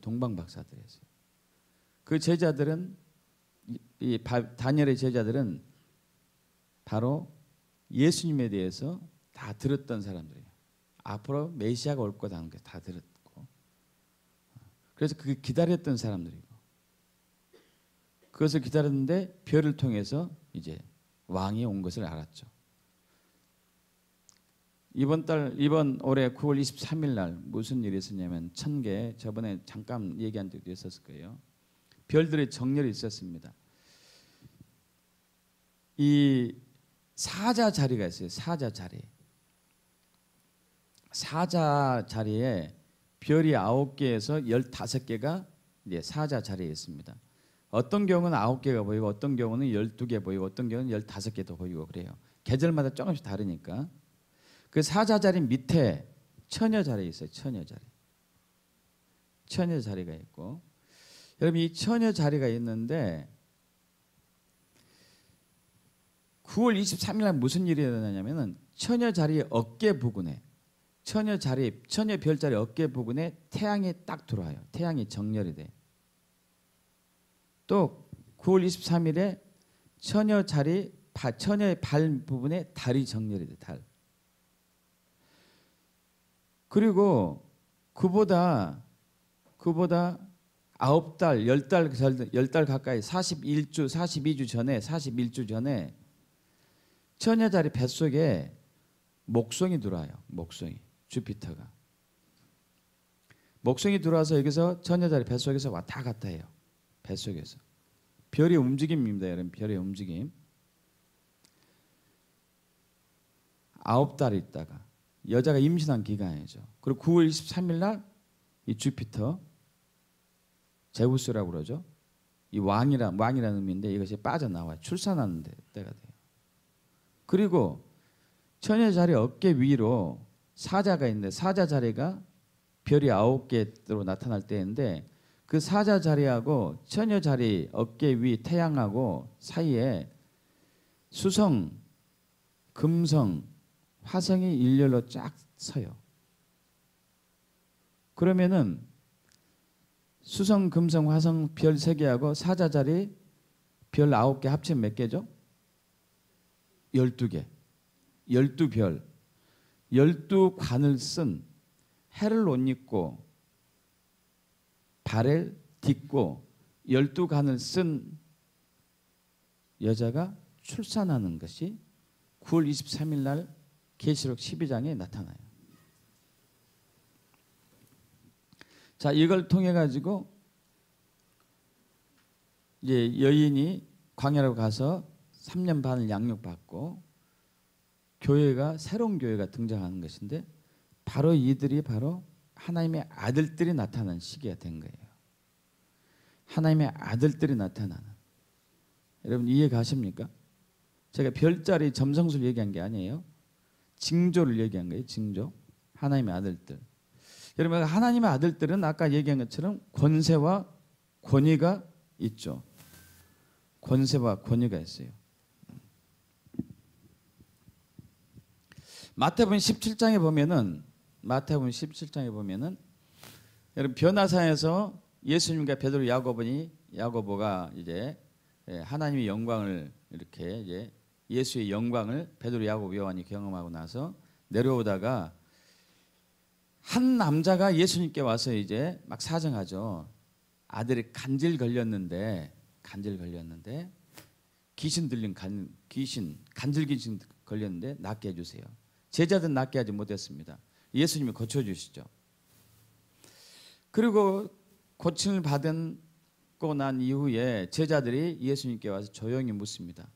동방 박사들이었어요. 그 제자들은 다니엘의 제자들은 바로 예수님에 대해서 다 들었던 사람들이에요. 앞으로 메시아가 올 거다는 게 다 들었고, 그래서 그 기다렸던 사람들이고, 그것을 기다렸는데 별을 통해서 이제 왕이 온 것을 알았죠. 이번 올해 9월 23일 날 무슨 일이 있었냐면 1000개, 저번에 잠깐 얘기한 적도 있었을 거예요. 별들의 정렬이 있었습니다. 이 사자 자리가 있어요. 사자 자리에 별이 9개에서 15개가 이제 사자 자리에 있습니다. 어떤 경우는 9개가 보이고 어떤 경우는 12개 보이고 어떤 경우는 15개도 보이고 그래요. 계절마다 조금씩 다르니까. 그 사자 자리 밑에 처녀 자리 있어요. 처녀 자리가 있고, 여러분 이 처녀 자리가 있는데 9월 23일 날 무슨 일이 일어나냐면은 처녀 자리 어깨 부근에 처녀 별자리 어깨 부근에 태양이 딱 들어와요. 태양이 정렬이 돼. 또 9월 23일에 처녀의 발 부분에 달이 정렬이 돼. 달. 그리고 그보다 9달, 10달 가까이 42주 전에 처녀 자리 뱃속에 목성이 들어와요. 목성이. 주피터가. 목성이 들어와서 여기서 처녀 자리 뱃속에서 왔다 갔다 해요. 뱃속에서. 별의 움직임입니다. 여러분. 별의 움직임. 9달 있다가 여자가 임신한 기간이죠. 그리고 9월 23일 날 이 주피터, 제우스라고 그러죠. 이 왕이라는 의미인데 이것이 빠져나와요. 출산하는 때가 돼요. 그리고 처녀 자리 어깨 위로 사자가 있는데 사자 자리가 별이 9개로 나타날 때인데 그 사자 자리하고 처녀 자리 어깨 위 태양하고 사이에 수성, 금성, 화성이 일렬로 쫙 서요. 그러면은 수성, 금성, 화성 별 3개하고 사자 자리 별 9개 합치면 몇 개죠? 12개. 12별. 12관을 쓴 해를 옷 입고 발을 딛고 12관을 쓴 여자가 출산하는 것이 9월 23일 날 계시록 12장에 나타나요. 자, 이걸 통해 가지고 이제 여인이 광야로 가서 3년 반을 양육받고 교회가 새로운 교회가 등장하는 것인데 바로 이들이 바로 하나님의 아들들이 나타나는 시기가 된 거예요. 하나님의 아들들이 나타나는. 여러분 이해 가십니까? 제가 별자리 점성술 얘기한 게 아니에요. 징조를 얘기한 거예요. 징조. 하나님의 아들들. 여러분 하나님의 아들들은 아까 얘기한 것처럼 권세와 권위가 있죠. 권세와 권위가 있어요. 마태복음 17장에 보면은 여러분 변화산에서 예수님과 베드로 야고보가 이제 하나님의 영광을 이렇게 이제 예수의 영광을 베드로 야고보 요한이 경험하고 나서 내려오다가 한 남자가 예수님께 와서 이제 막 사정하죠. 아들이 간질 걸렸는데 귀신 들린 간질 귀신 걸렸는데 낫게 해주세요. 제자들은 낫게 하지 못했습니다. 예수님이 고쳐주시죠. 그리고 고침을 받고 난 이후에 제자들이 예수님께 와서 조용히 묻습니다.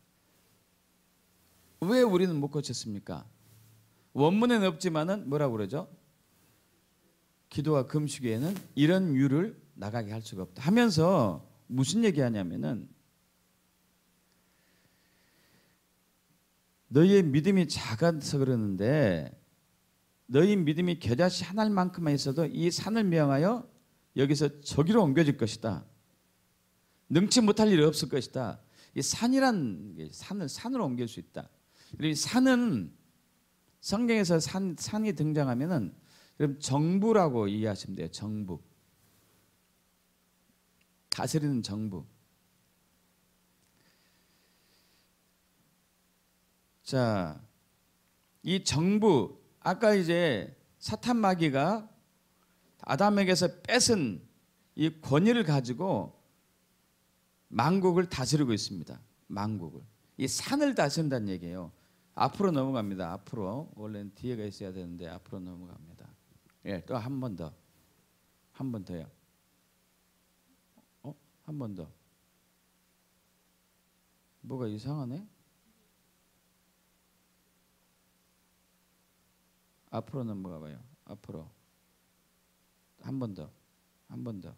왜 우리는 못 고쳤습니까? 원문에는 없지만은 뭐라고 그러죠? 기도와 금식 외에는 이런 유를 나가게 할 수가 없다 하면서 무슨 얘기하냐면은 너희의 믿음이 작아서 그러는데 너희 믿음이 겨자씨 한 알만큼만 있어도 이 산을 명하여 여기서 저기로 옮겨질 것이다. 능치 못할 일이 없을 것이다. 이 산이란 게 산으로 옮길 수 있다. 그리고 산은 성경에서 산이 등장하면은 그럼 정부라고 이해하시면 돼요. 정부. 다스리는 정부. 자, 이 정부 아까 이제 사탄 마귀가 아담에게서 뺏은 이 권위를 가지고 만국을 다스리고 있습니다. 만국을. 이 산을 다스린다는 얘기예요. 앞으로 넘어갑니다. 앞으로. 원래는 뒤에가 있어야 되는데 앞으로 넘어갑니다. 예, 또 한 번 더. 한 번 더요. 한 번 더. 뭐가 이상하네? 앞으로 넘어가 봐요. 앞으로. 한 번 더. 한 번 더.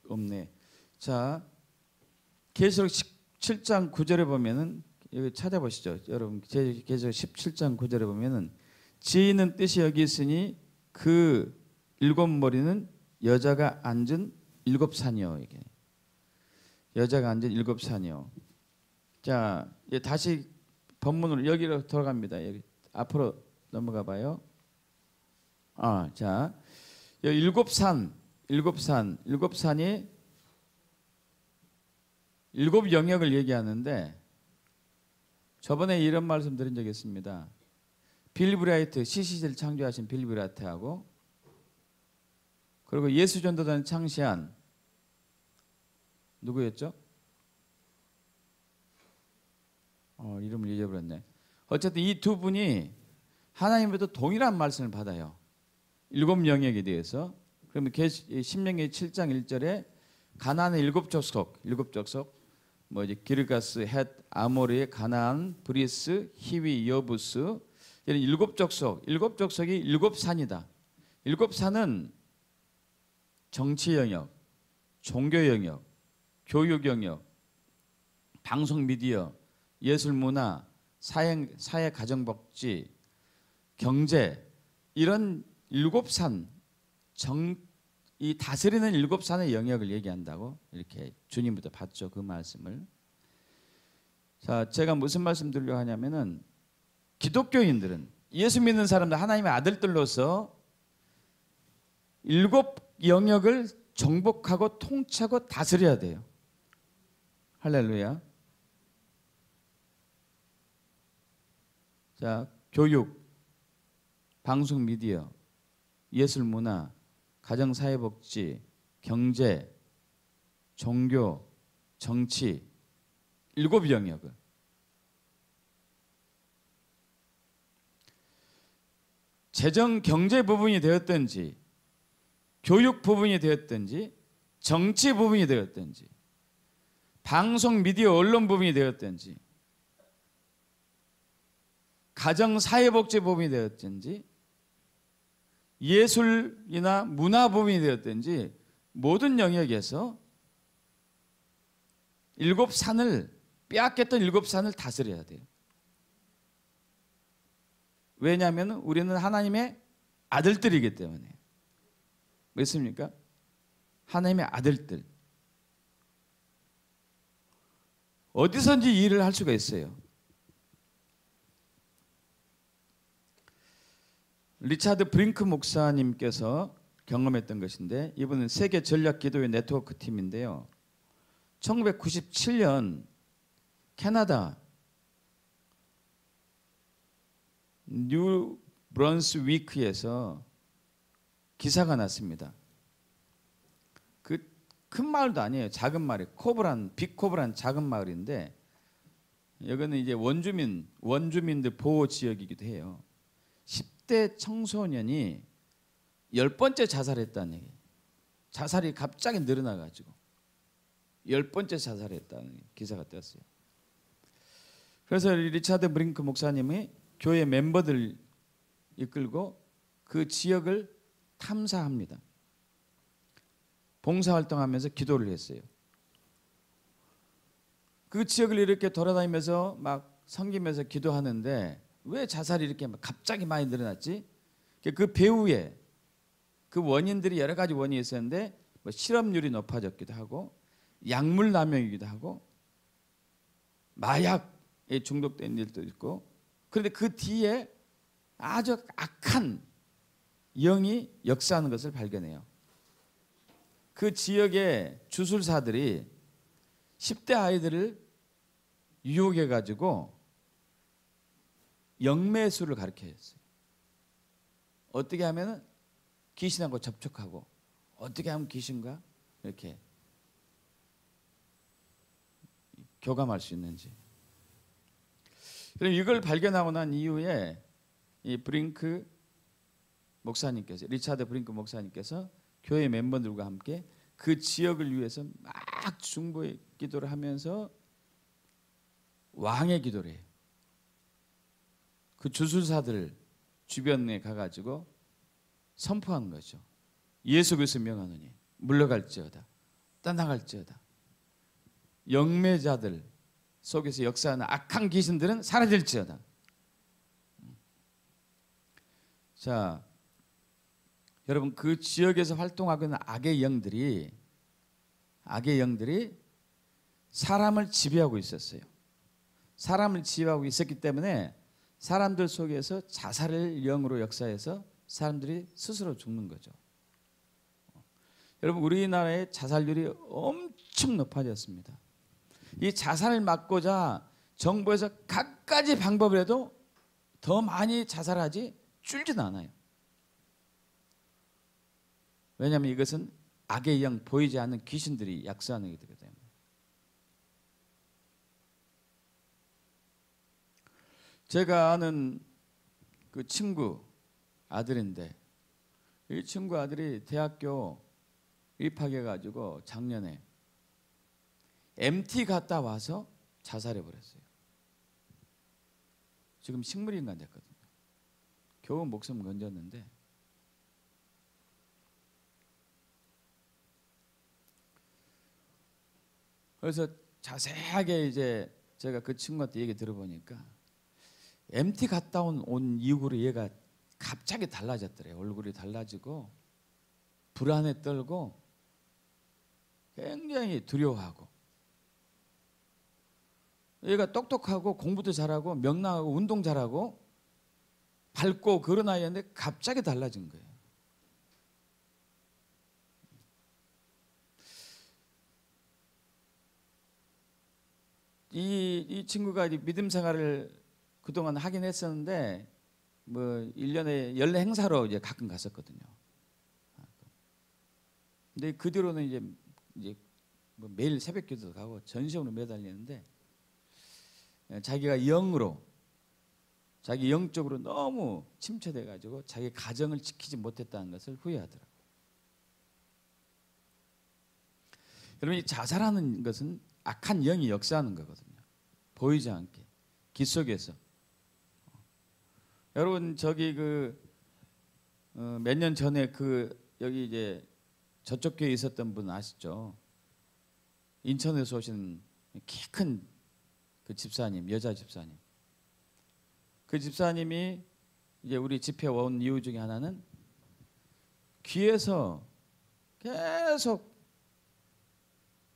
없네. 자, 계시록 17장 9절에 보면은 여기 찾아보시죠. 여러분 계시록 17장 9절에 보면은 지혜는 뜻이 여기 있으니 그 일곱 머리는 여자가 앉은 일곱 산이요. 이게 여자가 앉은 일곱 산이요. 자, 다시 본문으로 여기로 돌아갑니다. 여기 앞으로 넘어가 봐요. 자, 여기 일곱 산이 일곱 영역을 얘기하는데 저번에 이런 말씀 드린 적이 있습니다. 빌 브라이트, CCC를 창조하신 빌 브라이트하고 그리고 예수 전도단을 창시한 누구였죠? 이름을 잊어버렸네. 어쨌든 이 두 분이 하나님으로부터 동일한 말씀을 받아요. 일곱 영역에 대해서. 그러면 신명기 7장 1절에 가나안의 일곱 족속 뭐 이제 기르가스, 헷, 아모리, 가나안, 브리스, 히위, 여부스 이런 일곱 족속이 일곱 산이다. 일곱 산은 정치 영역, 종교 영역, 교육 영역, 방송 미디어, 예술 문화, 사회 가정복지, 경제 이런 일곱 산 이 다스리는 일곱 산의 영역을 얘기한다고 이렇게 주님부터 봤죠. 그 말씀을. 자, 제가 무슨 말씀 드리려고 하냐면은 기독교인들은 예수 믿는 사람들 하나님의 아들들로서 일곱 영역을 정복하고 통치하고 다스려야 돼요. 할렐루야. 자, 교육, 방송 미디어, 예술 문화, 가정 사회복지, 경제, 종교, 정치 7영역을 재정 경제 부분이 되었든지 교육 부분이 되었든지 정치 부분이 되었든지 방송 미디어 언론 부분이 되었든지 가정 사회복지 부분이 되었든지 예술이나 문화 부분이 되었든지 모든 영역에서 7산을 빼앗겼던 7산을 다스려야 돼요. 왜냐하면 우리는 하나님의 아들들이기 때문에. 맞습니까? 하나님의 아들들. 어디선지 일을 할 수가 있어요. 리차드 브링크 목사님께서 경험했던 것인데 이분은 세계 전략 기도회 네트워크 팀인데요. 1997년 캐나다 뉴 브런스위크에서 기사가 났습니다. 그 큰 마을도 아니에요. 작은 마을, 빅코브란 작은 마을인데 여기는 이제 원주민들 보호 지역이기도 해요. 10대 청소년이 10번째 자살했다는 얘기. 자살이 갑자기 늘어나가지고 10번째 자살했다는 기사가 떴어요. 그래서 리차드 브링크 목사님이 교회 멤버들 이끌고 그 지역을 탐사합니다. 봉사활동하면서 기도를 했어요. 그 지역을 이렇게 돌아다니면서 막 섬기면서 기도하는데 왜 자살이 이렇게 갑자기 많이 늘어났지? 그 배후에 그 원인들이 여러 가지 원인이 있었는데 뭐 실업률이 높아졌기도 하고 약물 남용이기도 하고 마약에 중독된 일도 있고 그런데 그 뒤에 아주 악한 영이 역사하는 것을 발견해요. 그 지역의 주술사들이 10대 아이들을 유혹해가지고 영매술을 가르쳐 줬어요. 어떻게 하면 귀신하고 접촉하고 어떻게 하면 귀신과 이렇게 교감할 수 있는지. 그럼 이걸 발견하고 난 이후에 이 브링크 목사님께서 리차드 브링크 목사님께서 교회 멤버들과 함께 그 지역을 위해서 막 중보의 기도를 하면서 왕의 기도를 해요. 그 주술사들 주변에 가가지고 선포한 거죠. 예수 그리스도 명하노니 물러갈지어다 떠나갈지어다. 영매자들 속에서 역사하는 악한 귀신들은 사라질지어다. 자, 여러분 그 지역에서 활동하고 있는 악의 영들이 사람을 지배하고 있었어요. 사람을 지배하고 있었기 때문에 사람들 속에서 자살을 영으로 역사해서 사람들이 스스로 죽는 거죠. 여러분 우리나라의 자살률이 엄청 높아졌습니다. 이 자살을 막고자 정부에서 갖가지 방법을 해도 더 많이 자살하지 줄지는 않아요. 왜냐하면 이것은 악의 영 보이지 않는 귀신들이 약수하는 것이기 때문에. 제가 아는 그 친구 아들인데 이 친구 아들이 대학교 입학해가지고 작년에 MT 갔다 와서 자살해 버렸어요. 지금 식물인간 됐거든요. 겨우 목숨 건졌는데 그래서 자세하게 이제 제가 그 친구한테 얘기 들어보니까 MT 갔다 온 이후로 얘가 갑자기 달라졌더래요. 얼굴이 달라지고 불안에 떨고 굉장히 두려워하고 얘가 똑똑하고 공부도 잘하고 명랑하고 운동 잘하고 밝고 그런 아이였는데 갑자기 달라진 거예요. 이 친구가 믿음 생활을 그동안 하긴 했었는데 뭐 1년에 연례 행사로 이제 가끔 갔었거든요. 근데 그 뒤로는 이제 뭐 매일 새벽 기도도 가고 전시험으로 매달리는데 자기가 영으로 자기 영적으로 너무 침체돼 가지고 자기 가정을 지키지 못했다는 것을 후회하더라고요. 여러분, 이 자살하는 것은 악한 영이 역사하는 거거든요. 보이지 않게 귀 속에서. 여러분, 저기 몇 년 전에 여기 이제 저쪽 교회에 있었던 분 아시죠? 인천에서 오신 키 큰 그 집사님, 여자 집사님. 그 집사님이 이제 우리 집회 온 이유 중에 하나는 귀에서 계속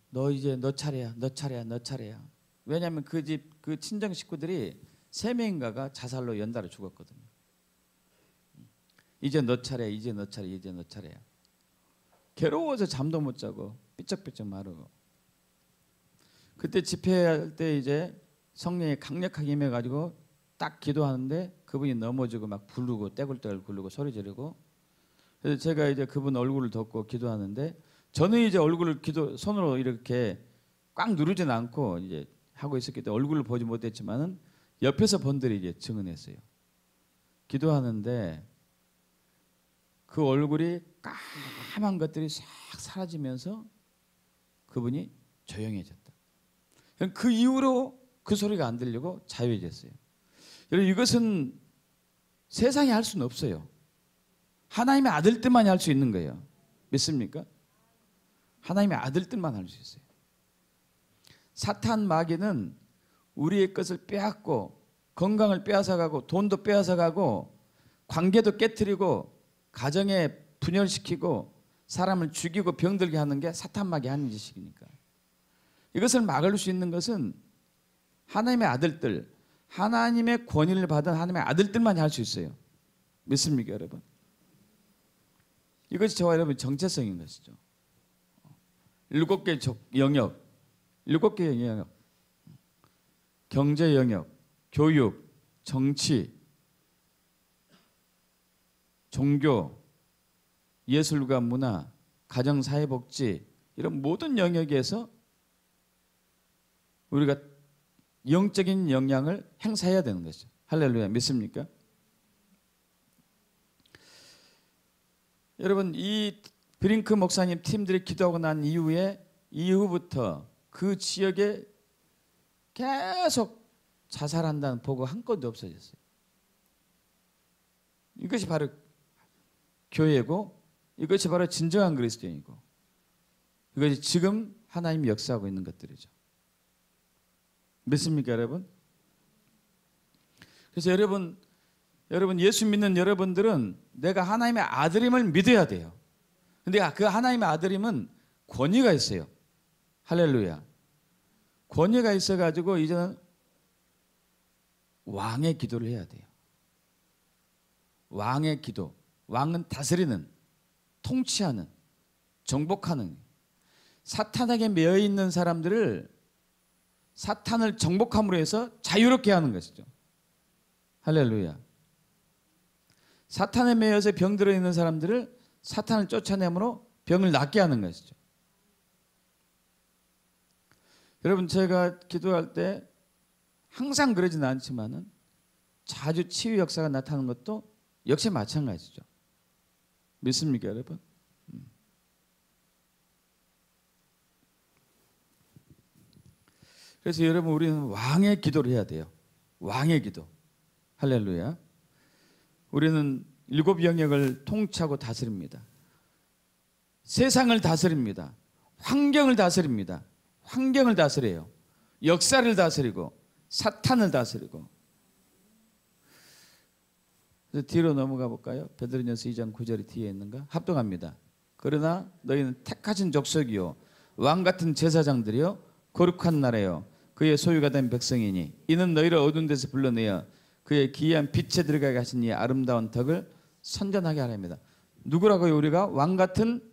너 이제 너 차례야, 너 차례야, 너 차례야. 왜냐하면 그 집 그 친정 식구들이 3명인가가 자살로 연달아 죽었거든요. 이제 너 차례야, 이제 너 차례, 이제 너 차례야. 괴로워서 잠도 못 자고 삐쩍삐쩍 마르고. 그때 집회할 때 이제 성령이 강력하게 임해가지고 딱 기도하는데 그분이 넘어지고 막 부르고 떼굴떼굴 굴르고 소리 지르고. 그래서 제가 이제 그분 얼굴을 덮고 기도하는데 저는 이제 얼굴을 손으로 이렇게 꽉 누르진 않고 이제 하고 있었기 때문에 얼굴을 보지 못했지만은 옆에서 본들이 이제 증언했어요. 기도하는데 그 얼굴이 까만 것들이 싹 사라지면서 그분이 조용해졌다. 그 이후로 그 소리가 안 들리고 자유해졌어요. 여러분, 이것은 세상이 할 수는 없어요. 하나님의 아들들만이 할 수 있는 거예요. 믿습니까? 하나님의 아들들만 할 수 있어요. 사탄 마귀는 우리의 것을 빼앗고 건강을 빼앗아가고 돈도 빼앗아가고 관계도 깨트리고 가정에 분열시키고 사람을 죽이고 병들게 하는 게 사탄 마귀 하는 짓이니까. 이것을 막을 수 있는 것은 하나님의 아들들, 하나님의 권위를 받은 하나님의 아들들만이 할 수 있어요. 믿습니까, 여러분? 이것이 저와 여러분의 정체성인 것이죠. 7개 영역, 7개 영역, 경제 영역, 교육, 정치, 종교, 예술과 문화, 가정사회복지, 이런 모든 영역에서 우리가 영적인 영향을 행사해야 되는 것이죠. 할렐루야, 믿습니까? 여러분, 이 브링크 목사님 팀들이 기도하고 난 이후부터 그 지역에 계속 자살한다는 보고 한 건도 없어졌어요. 이것이 바로 교회고, 이것이 바로 진정한 그리스도인이고, 이것이 지금 하나님이 역사하고 있는 것들이죠. 믿습니까, 여러분? 그래서 여러분 예수 믿는 여러분들은 내가 하나님의 아들임을 믿어야 돼요. 근데 그 하나님의 아들임은 권위가 있어요. 할렐루야. 권위가 있어가지고 이제는 왕의 기도를 해야 돼요. 왕의 기도. 왕은 다스리는, 통치하는, 정복하는, 사탄에게 매여 있는 사람들을 사탄을 정복함으로 해서 자유롭게 하는 것이죠. 할렐루야. 사탄에 매여서 병들어 있는 사람들을 사탄을 쫓아내므로 병을 낫게 하는 것이죠. 여러분, 제가 기도할 때 항상 그러지는 않지만은 자주 치유 역사가 나타나는 것도 역시 마찬가지죠. 믿습니까, 여러분? 그래서 여러분, 우리는 왕의 기도를 해야 돼요. 왕의 기도. 할렐루야. 우리는 7 영역을 통치하고 다스립니다. 세상을 다스립니다. 환경을 다스립니다. 환경을 다스려요. 역사를 다스리고 사탄을 다스리고. 그래서 뒤로 넘어가 볼까요? 베드로전서 2장 9절이 뒤에 있는가? 합동합니다. 그러나 너희는 택하신 족속이요 왕같은 제사장들이요 거룩한 나라요 그의 소유가 된 백성이니 이는 너희를 어두운 데서 불러내어 그의 기이한 빛에 들어가게 하신 이 아름다운 덕을 선전하게 하랍니다. 누구라고요? 우리가 왕같은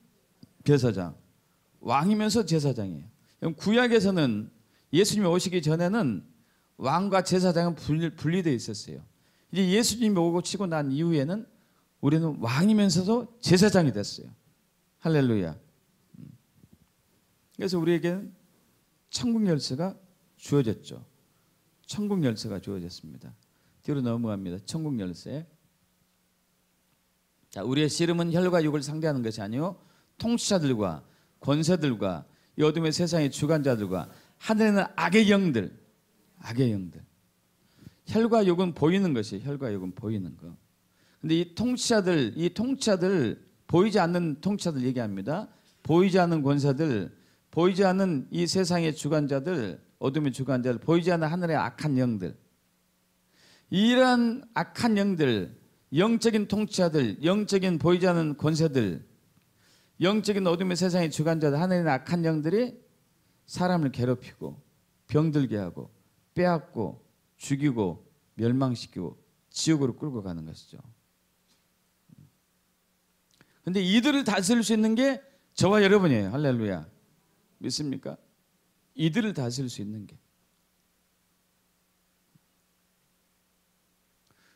제사장. 왕이면서 제사장이에요. 구약에서는 예수님이 오시기 전에는 왕과 제사장은 분리되어 있었어요. 이제 예수님이 오고 치고 난 이후에는 우리는 왕이면서도 제사장이 됐어요. 할렐루야. 그래서 우리에게는 천국 열쇠가 주어졌죠. 천국 열쇠가 주어졌습니다. 뒤로 넘어갑니다. 천국 열쇠. 자, 우리의 씨름은 혈과 육을 상대하는 것이 아니요 통치자들과 권세들과 이 어둠의 세상의 주관자들과 하늘에는 악의 영들. 혈과 육은 보이는 것이 혈과 육은 보이는 거. 근데 이 통치자들 보이지 않는 통치자들 얘기합니다. 보이지 않는 권세들, 보이지 않는 이 세상의 주관자들, 어둠의 주관자들, 보이지 않는 하늘의 악한 영들. 이러한 악한 영들, 영적인 통치자들, 영적인 보이지 않는 권세들, 영적인 어둠의 세상의 주관자들, 하늘의 악한 영들이 사람을 괴롭히고 병들게 하고 빼앗고 죽이고 멸망시키고 지옥으로 끌고 가는 것이죠. 그런데 이들을 다스릴 수 있는 게 저와 여러분이에요. 할렐루야. 믿습니까? 이들을 다스릴 수 있는 게.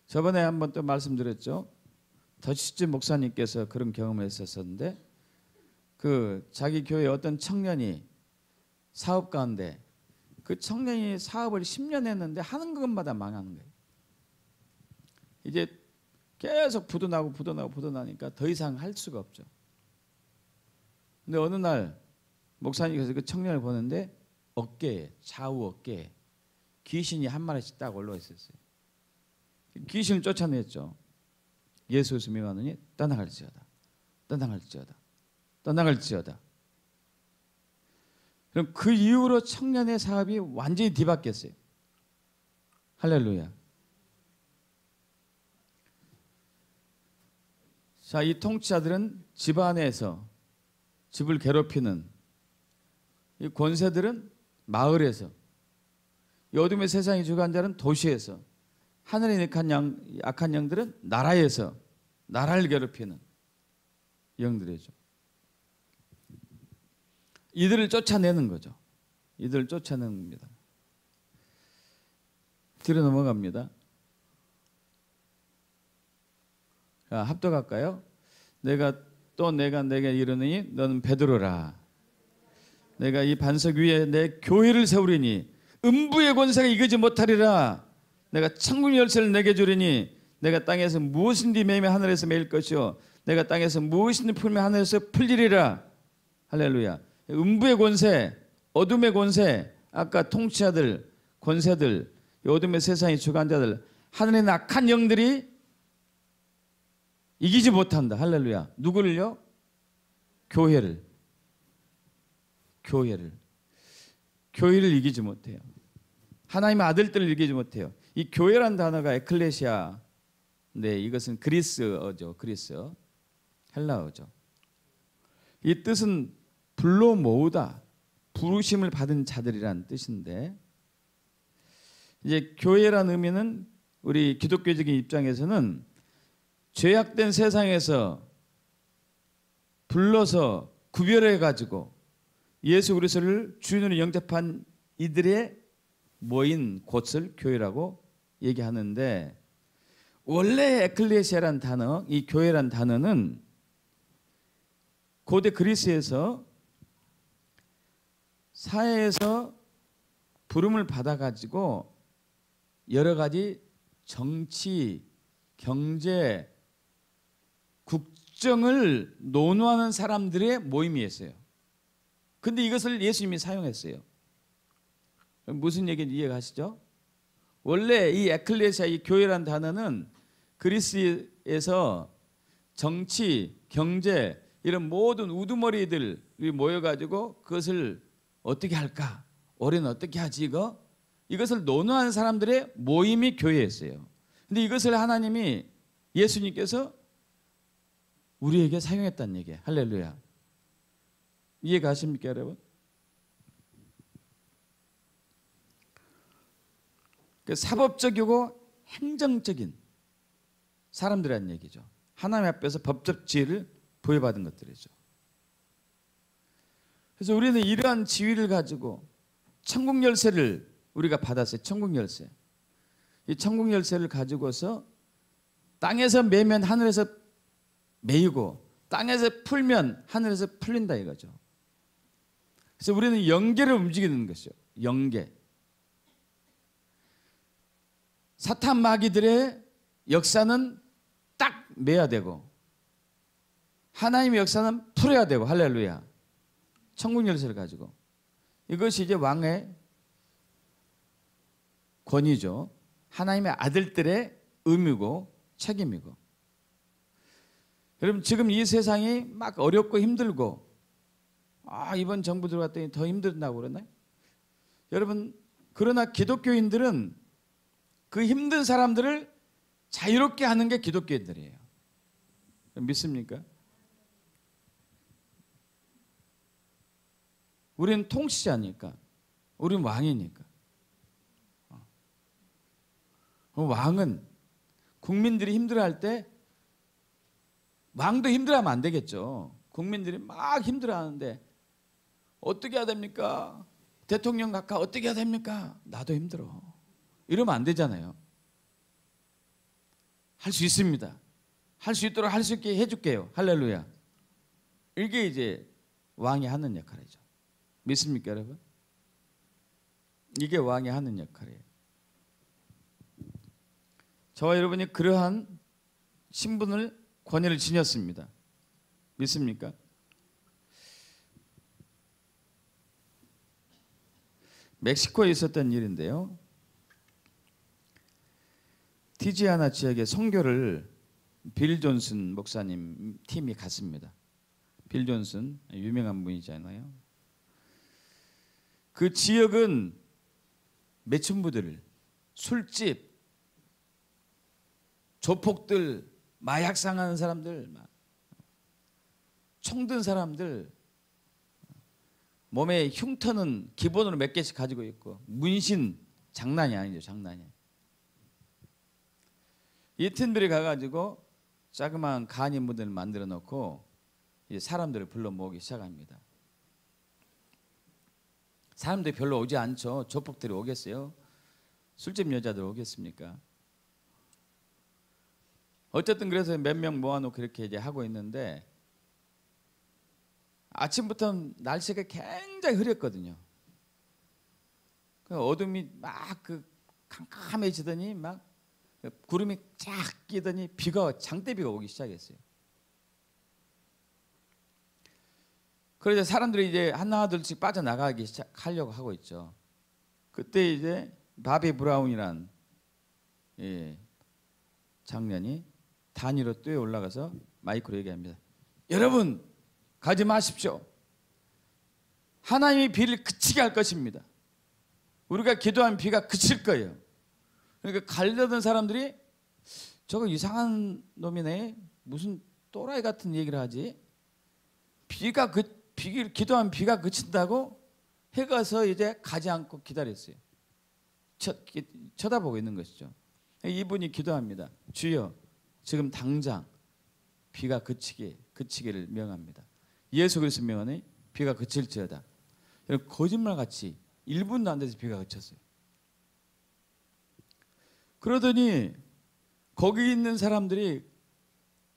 저번에 한번 또 말씀드렸죠. 더치즈 목사님께서 그런 경험을 했었는데 그 자기 교회 어떤 청년이 사업 가운데 그 청년이 사업을 10년 했는데 하는 것마다 망하는 거예요. 이제 계속 부도나니까 더 이상 할 수가 없죠. 근데 어느 날 목사님께서 그 청년을 보는데 좌우 어깨에 귀신이 한 마리씩 딱 올라와 있었어요. 귀신을 쫓아냈죠. 예수를 명하느니 떠나갈지어다. 그럼 그 이후로 청년의 사업이 완전히 뒤바뀌었어요. 할렐루야. 자, 이 통치자들은 집 안에서 집을 괴롭히는, 이 권세들은 마을에서, 이 어둠의 세상의 주관자는 도시에서, 하늘의 악한 영들은 나라에서 나라를 괴롭히는 영들이죠. 이들을 쫓아내는 거죠. 이들을 쫓아내는 겁니다. 뒤로 넘어갑니다. 자, 합독할까요? 내가 내게 이르느니 너는 베드로라. 내가 이 반석 위에 내 교회를 세우리니 음부의 권세가 이기지 못하리라. 내가 천국 열쇠를 내게 주리니 내가 땅에서 무엇인지 매면 하늘에서 매일 것이요 내가 땅에서 무엇인지 풀면 하늘에서 풀리리라. 할렐루야. 음부의 권세, 어둠의 권세, 아까 통치자들, 권세들, 어둠의 세상의 주관자들, 하늘의 악한 영들이 이기지 못한다. 할렐루야. 누구를요? 교회를 이기지 못해요. 하나님의 아들들을 이기지 못해요. 이 교회란 단어가 에클레시아, 네, 이것은 그리스어죠. 헬라어죠. 이 뜻은 불러 모으다, 부르심을 받은 자들이란 뜻인데, 이제 교회란 의미는 우리 기독교적인 입장에서는 죄악된 세상에서 불러서 구별해 가지고 예수 그리스도를 주인으로 영접한 이들의 모인 곳을 교회라고 얘기하는데, 원래 에클레시아란 단어, 이 교회란 단어는 고대 그리스에서 사회에서 부름을 받아가지고 여러 가지 정치, 경제, 국정을 논의하는 사람들의 모임이었어요. 근데 이것을 예수님이 사용했어요. 무슨 얘기인지 이해가시죠? 원래 이 에클레시아, 이 교회란 단어는 그리스에서 정치, 경제 이런 모든 우두머리들이 모여가지고 그것을 어떻게 할까? 올해는 어떻게 하지 이것을 논의하는 사람들의 모임이 교회였어요. 근데 이것을 하나님이 예수님께서 우리에게 사용했다는 얘기예요. 할렐루야. 이해가십니까 여러분? 사법적이고 행정적인 사람들이라는 얘기죠. 하나님 앞에서 법적 지위를 부여받은 것들이죠. 그래서 우리는 이러한 지위를 가지고 천국 열쇠를 우리가 받았어요. 천국 열쇠. 이 천국 열쇠를 가지고서 땅에서 매면 하늘에서 매이고 땅에서 풀면 하늘에서 풀린다 이거죠. 그래서 우리는 영계를 움직이는 것이죠. 영계. 사탄 마귀들의 역사는 딱 매야 되고 하나님의 역사는 풀어야 되고 할렐루야. 천국 열쇠를 가지고 이것이 이제 왕의 권위죠. 하나님의 아들들의 의무고 책임이고. 여러분 지금 이 세상이 막 어렵고 힘들고 이번 정부 들어갔더니 더 힘들다고 그러나요? 여러분 그러나 기독교인들은 그 힘든 사람들을 자유롭게 하는 게 기독교인들이에요. 믿습니까? 우리는 통치자니까. 우리는 왕이니까. 왕은 국민들이 힘들어할 때 왕도 힘들어하면 안 되겠죠. 국민들이 막 힘들어하는데 어떻게 해야 됩니까? 대통령 각하 어떻게 해야 됩니까? 나도 힘들어. 이러면 안 되잖아요. 할 수 있습니다. 할 수 있도록 할 수 있게 해줄게요. 할렐루야. 이게 이제 왕이 하는 역할이죠. 믿습니까 여러분? 이게 왕이 하는 역할이에요. 저와 여러분이 그러한 신분을 권위를 지녔습니다. 믿습니까? 멕시코에 있었던 일인데요. 티지아나 지역의 선교를 빌 존슨 목사님 팀이 갔습니다. 빌 존슨 유명한 분이잖아요. 그 지역은 매춘부들, 술집, 조폭들, 마약 상하는 사람들, 총든 사람들, 몸에 흉터는 기본으로 몇 개씩 가지고 있고 문신 장난이 아니죠. 장난이. 이 팀들이 가가지고 자그마한 간이 무대를 만들어 놓고 사람들을 불러 모으기 시작합니다. 사람들이 별로 오지 않죠. 조폭들이 오겠어요? 술집 여자들 오겠습니까? 어쨌든 그래서 몇 명 모아놓고 그렇게 이제 하고 있는데 아침부터 날씨가 굉장히 흐렸거든요. 그 어둠이 막 캄캄해지더니 막 구름이 쫙 끼더니 장대비가 오기 시작했어요. 그래서 사람들이 이제 하나둘씩 빠져나가기 시작하려고 하고 있죠. 그때 이제 바비 브라운이란 장년이 단위로 뛰어 올라가서 마이크로 얘기합니다. 여러분 가지 마십시오. 하나님이 비를 그치게 할 것입니다. 우리가 기도하면 비가 그칠 거예요. 그러니까 가려던 사람들이 저거 이상한 놈이네. 무슨 또라이 같은 얘기를 하지. 기도하면 비가 그친다고 해가서 이제 가지 않고 기다렸어요. 쳐다보고 있는 것이죠. 이분이 기도합니다. 주여 지금 당장 비가 그치기를 명합니다. 예수 그리스도 명하니 비가 그칠지어다. 거짓말같이 1분도 안 돼서 비가 그쳤어요. 그러더니 거기 있는 사람들이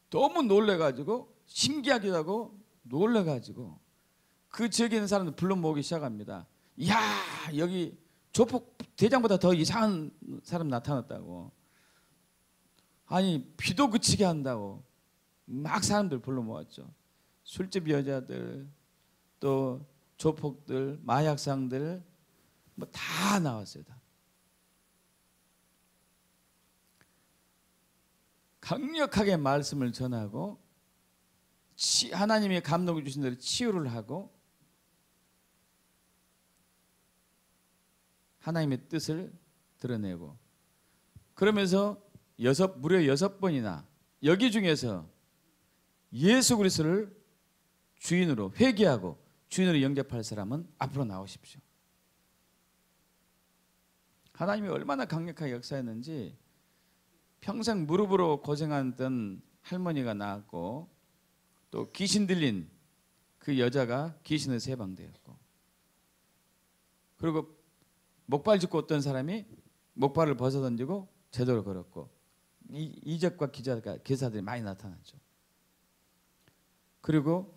너무 놀래가지고 신기하기도 하고 놀래가지고 그 지역에 있는 사람들 불러 모으기 시작합니다. 이야 여기 조폭 대장보다 더 이상한 사람 나타났다고. 아니 비도 그치게 한다고 막 사람들 불러 모았죠. 술집 여자들 또 조폭들 마약상들 뭐 다 나왔어요. 다. 강력하게 말씀을 전하고 하나님의 감동을 주신 대로 치유를 하고 하나님의 뜻을 드러내고 그러면서 무려 6번이나 여기 중에서 예수 그리스도를 주인으로 회개하고 주인으로 영접할 사람은 앞으로 나오십시오. 하나님이 얼마나 강력하게 역사했는지 평생 무릎으로 고생하던 할머니가 나왔고 또 귀신 들린 그 여자가 귀신에서 해방되었고 그리고 목발 짚고 어떤 사람이 목발을 벗어던지고 제대로 걸었고, 이적과 기사들이 많이 나타났죠. 그리고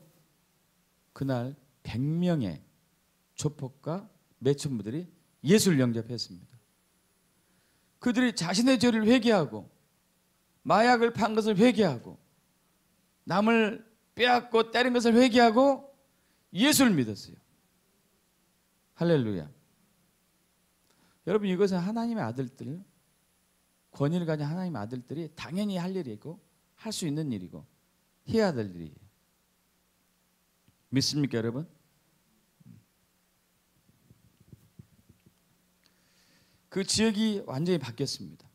그날 100명의 조폭과 매춘부들이 예수를 영접했습니다. 그들이 자신의 죄를 회개하고 마약을 판 것을 회개하고 남을 빼앗고 때린 것을 회개하고 예수를 믿었어요. 할렐루야. 여러분, 이것은 하나님의 아들들, 권위를 가진 하나님의 아들들이 당연히 할 일이고 할 수 있는 일이고 해야 될 일이에요. 믿습니까, 여러분? 그 지역이 완전히 바뀌었습니다.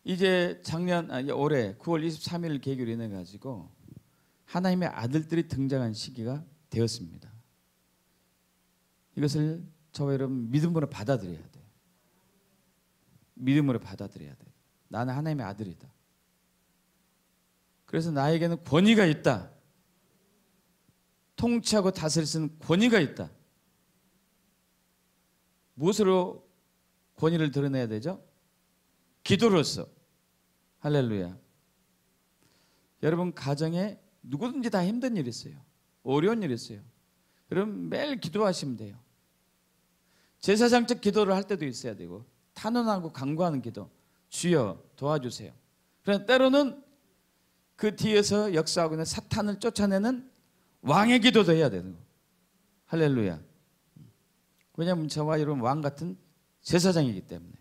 이제 올해 9월 23일 계기로 인해 가지고 하나님의 아들들이 등장한 시기가 되었습니다. 이것을 저와 여러분 믿음으로 받아들여야 돼요. 믿음으로 받아들여야 돼요. 나는 하나님의 아들이다. 그래서 나에게는 권위가 있다. 통치하고 다스릴 수 있는 권위가 있다. 무엇으로 권위를 드러내야 되죠? 기도로서. 할렐루야. 여러분, 가정에 누구든지 다 힘든 일이 있어요. 어려운 일이 있어요. 여러분, 매일 기도하시면 돼요. 제사장적 기도를 할 때도 있어야 되고, 탄원하고 간구하는 기도. 주여 도와주세요. 그러나 때로는 그 뒤에서 역사하고 있는 사탄을 쫓아내는 왕의 기도도 해야 되는 거. 할렐루야. 왜냐하면 저와 여러분 왕 같은 제사장이기 때문에.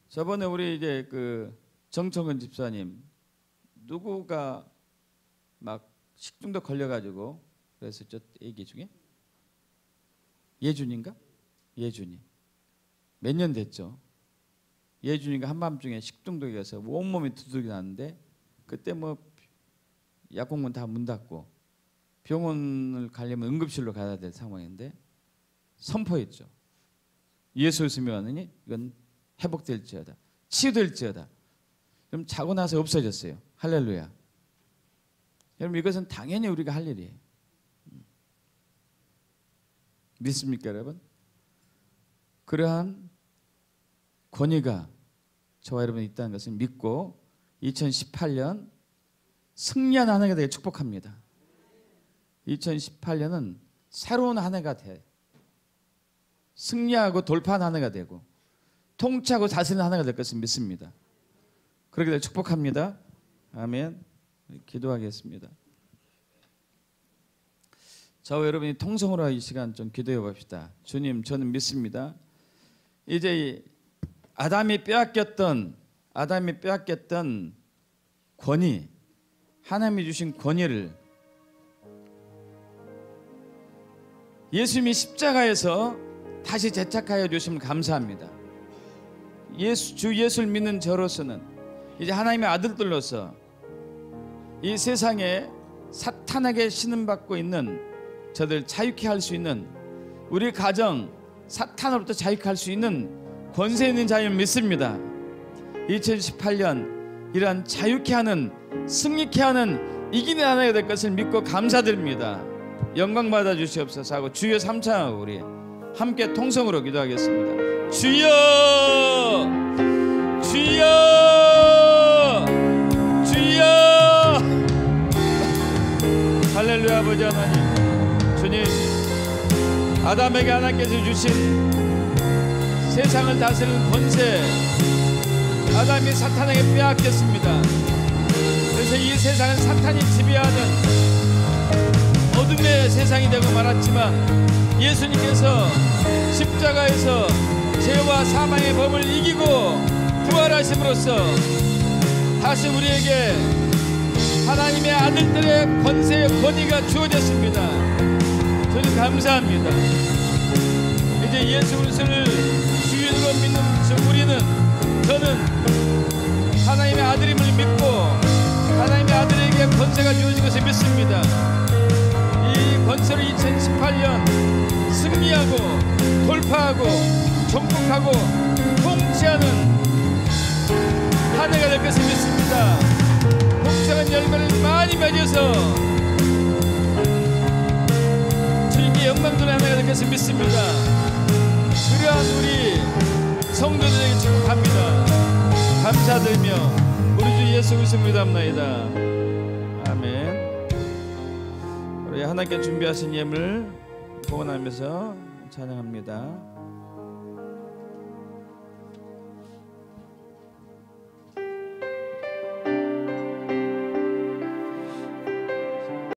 저번에 우리 이제 그 정청근 집사님, 누구가 막 식중독 걸려가지고 그랬었죠. 얘기 중에 예준인가? 예준이 몇 년 됐죠. 예준이가 한밤중에 식중독이어서 온몸이 두들겨 났는데, 그때 뭐 약국문 다 문 닫고 병원을 가려면 응급실로 가야 될 상황인데 선포했죠. 예수 있으면 이건 회복될지어다, 치유될지어다. 그럼 자고 나서 없어졌어요. 할렐루야. 여러분, 이것은 당연히 우리가 할 일이에요. 믿습니까, 여러분? 그러한 권위가 저와 여러분이 있다는 것을 믿고 2018년 승리한 한 해가 되게 축복합니다. 2018년은 새로운 한 해가 돼. 승리하고 돌파한 한 해가 되고 통치하고 다스리는 한 해가 될 것을 믿습니다. 그렇게 되길 축복합니다. 아멘. 기도하겠습니다. 저와 여러분이 통성으로 이 시간 좀 기도해 봅시다. 주님, 저는 믿습니다. 이제 아담이 빼앗겼던 권위, 하나님이 주신 권위를 예수님이 십자가에서 다시 재착하여 주시면 감사합니다. 주 예수를 믿는 저로서는 이제 하나님의 아들들로서 이 세상에 사탄에게 신음받고 있는 저들 자유케 할 수 있는, 우리 가정 사탄으로부터 자유케 할 수 있는 권세 있는 자임을 믿습니다. 2018년 이러한 자유케 하는, 승리케 하는 이기는 한 해가 될 것을 믿고 감사드립니다. 영광 받아 주시옵소서 하고 주여 삼창하고 우리 함께 통성으로 기도하겠습니다. 주여, 주여, 주여. 할렐루야. 아버지 하나님, 주님, 아담에게 하나님께서 주신 세상을 다스리는 권세, 아담이 사탄에게 빼앗겼습니다. 그래서 이 세상은 사탄이 지배하는 어둠의 세상이 되고 말았지만, 예수님께서 십자가에서 죄와 사망의 법을 이기고 부활하심으로써 다시 우리에게 하나님의 아들들의 권세의 권위가 주어졌습니다. 저는 감사합니다. 이제 예수 그리스도를 주인으로 믿는 우리는, 저는 하나님의 아들임을 믿고 하나님의 아들에게 권세가 주어진 것을 믿습니다. 이 권세로 2018년 승리하고 돌파하고 정복하고 통치하는 한 해가 될 것을 믿습니다. 풍성한 열매를 많이 맺어서 하나님께 영광 돌려 하나가 되겠습니다. 믿습니다. 그러한 우리 성도들에게 축복합니다. 감사드리며 우리 주 예수 그리스도 믿옵나이다. 아멘. 우리 하나님께 준비하신 예물 봉헌하면서 찬양합니다.